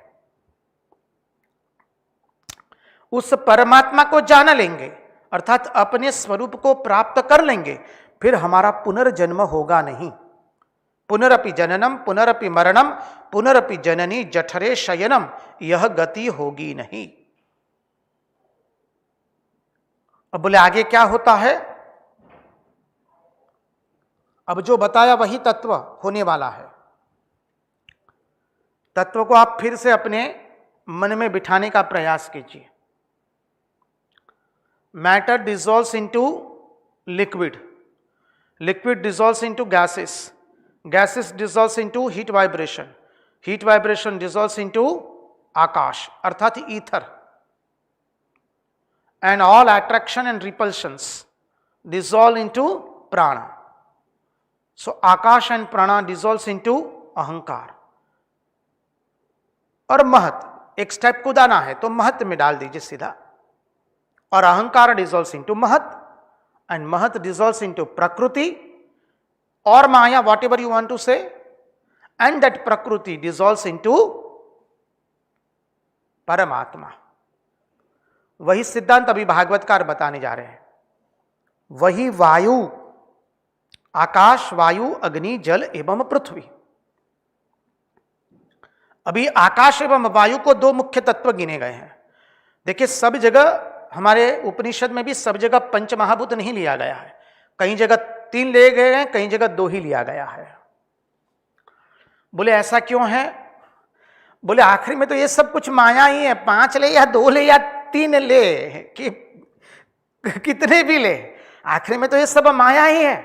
उस परमात्मा को जान लेंगे, अर्थात अपने स्वरूप को प्राप्त कर लेंगे, फिर हमारा पुनर्जन्म होगा नहीं। पुनरपि जननम पुनरपि मरणम पुनरपि जननी जठरे शयनम, यह गति होगी नहीं। अब बोले आगे क्या होता है? अब जो बताया वही तत्व होने वाला है। तत्व को आप फिर से अपने मन में बिठाने का प्रयास कीजिए। Matter dissolves into liquid, liquid dissolves into gases, gases dissolves into heat vibration, heat vibration dissolves into akash अर्थात ether, and all attraction and repulsions dissolve into prana. So akash and prana dissolves into अहंकार और महत। एक step कूदाना है तो महत में डाल दीजिए सीधा, और अहंकार dissolves into महत, and महत dissolves into प्रकृति or maya, whatever you want to say, and that prakriti dissolves into परमात्मा। वही सिद्धांत अभी भागवतकार बताने जा रहे हैं। वही वायु, आकाश, वायु, अग्नि, जल एवं पृथ्वी। अभी आकाश एवं वायु को दो मुख्य तत्व गिने गए हैं। देखिए सब जगह, हमारे उपनिषद में भी सब जगह पंच महाभूत नहीं लिया गया है। कई जगह 3 ले गए हैं, कई जगह 2 ही लिया गया है। बोले ऐसा क्यों है? बोले आखिरी में तो ये सब कुछ माया ही है। 5 ले या 2 ले या 3 ले कि कितने भी ले, आखिरी में तो ये सब माया ही है।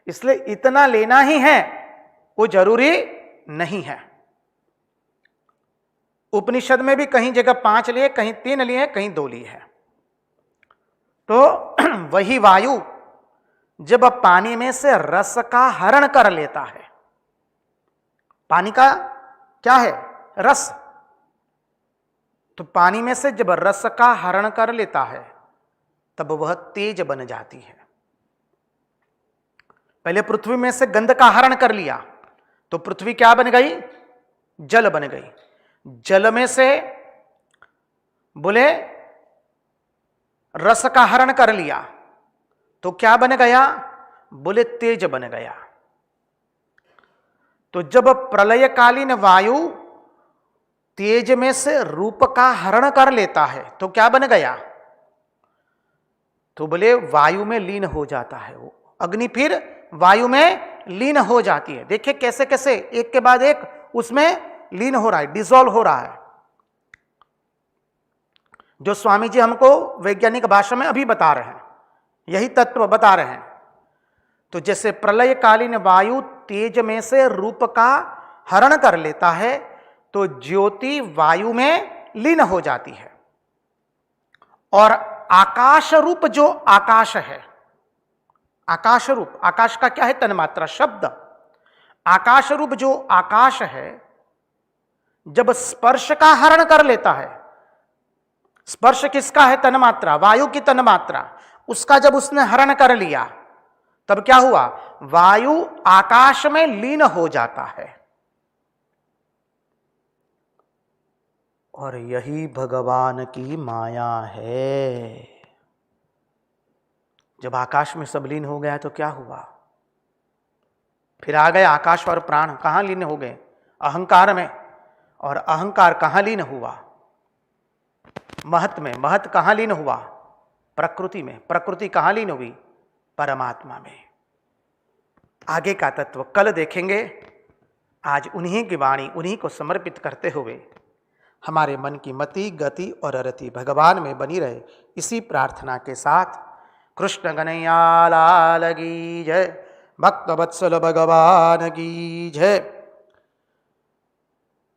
इसलिए इतना लेना ही है वो जरूरी नहीं है। उपनिषद में भी कहीं जगह 5 लिए, कहीं 3 लिए, कहीं 2 लिए है। तो वही वायु जब पानी में से रस का हरण कर लेता है, पानी का क्या है? रस। तो पानी में से जब रस का हरण कर लेता है तब वह तेज बन जाती है। पहले पृथ्वी में से गंध का हरण कर लिया तो पृथ्वी क्या बन गई? जल बन गई। जल में से बोले रस का हरण कर लिया तो क्या बन गया? बोले तेज बन गया। तो जब प्रलयकालीन वायु तेज में से रूप का हरण कर लेता है तो क्या बन गया? तो बोले वायु में लीन हो जाता है वो। अग्नि फिर वायु में लीन हो जाती है। देखिए कैसे कैसे एक के बाद एक उसमें लीन हो रहा है, डिसॉल्व हो रहा है। जो स्वामी जी हमको वैज्ञानिक भाषा में अभी बता रहे हैं, यही तत्व बता रहे हैं। तो जैसे प्रलयकालीन वायु तेज में से रूप का हरण कर लेता है तो ज्योति वायु में लीन हो जाती है। और आकाश रूप जो आकाश है, आकाश रूप, आकाश का क्या है? तन्मात्रा शब्द। आकाश रूप जो आकाश है जब स्पर्श का हरण कर लेता है, स्पर्श किसका है? तन्मात्रा, वायु की तन्मात्रा। उसका जब उसने हरण कर लिया तब क्या हुआ? वायु आकाश में लीन हो जाता है। और यही भगवान की माया है। जब आकाश में सब लीन हो गया तो क्या हुआ? फिर आ गए आकाश और प्राण। कहां लीन हो गए? अहंकार में। और अहंकार कहां लीन हुआ? महत में। महत कहां लीन हुआ? प्रकृति में। प्रकृति कहां लीन हुई? परमात्मा में। आगे का तत्व कल देखेंगे। आज उन्हीं की वाणी, उन्हीं को समर्पित करते हुए हमारे मन की मति, गति और रति भगवान में बनी रहे, इसी प्रार्थना के साथ कृष्ण कन्हैया लाल की जय, भक्तवत्सल भगवान की जय।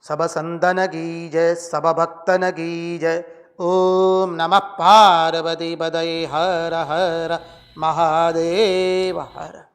सब संतन की जय, सब भक्तन की जय। ओम नमः पार्वती पतये हर हर महादेव हर।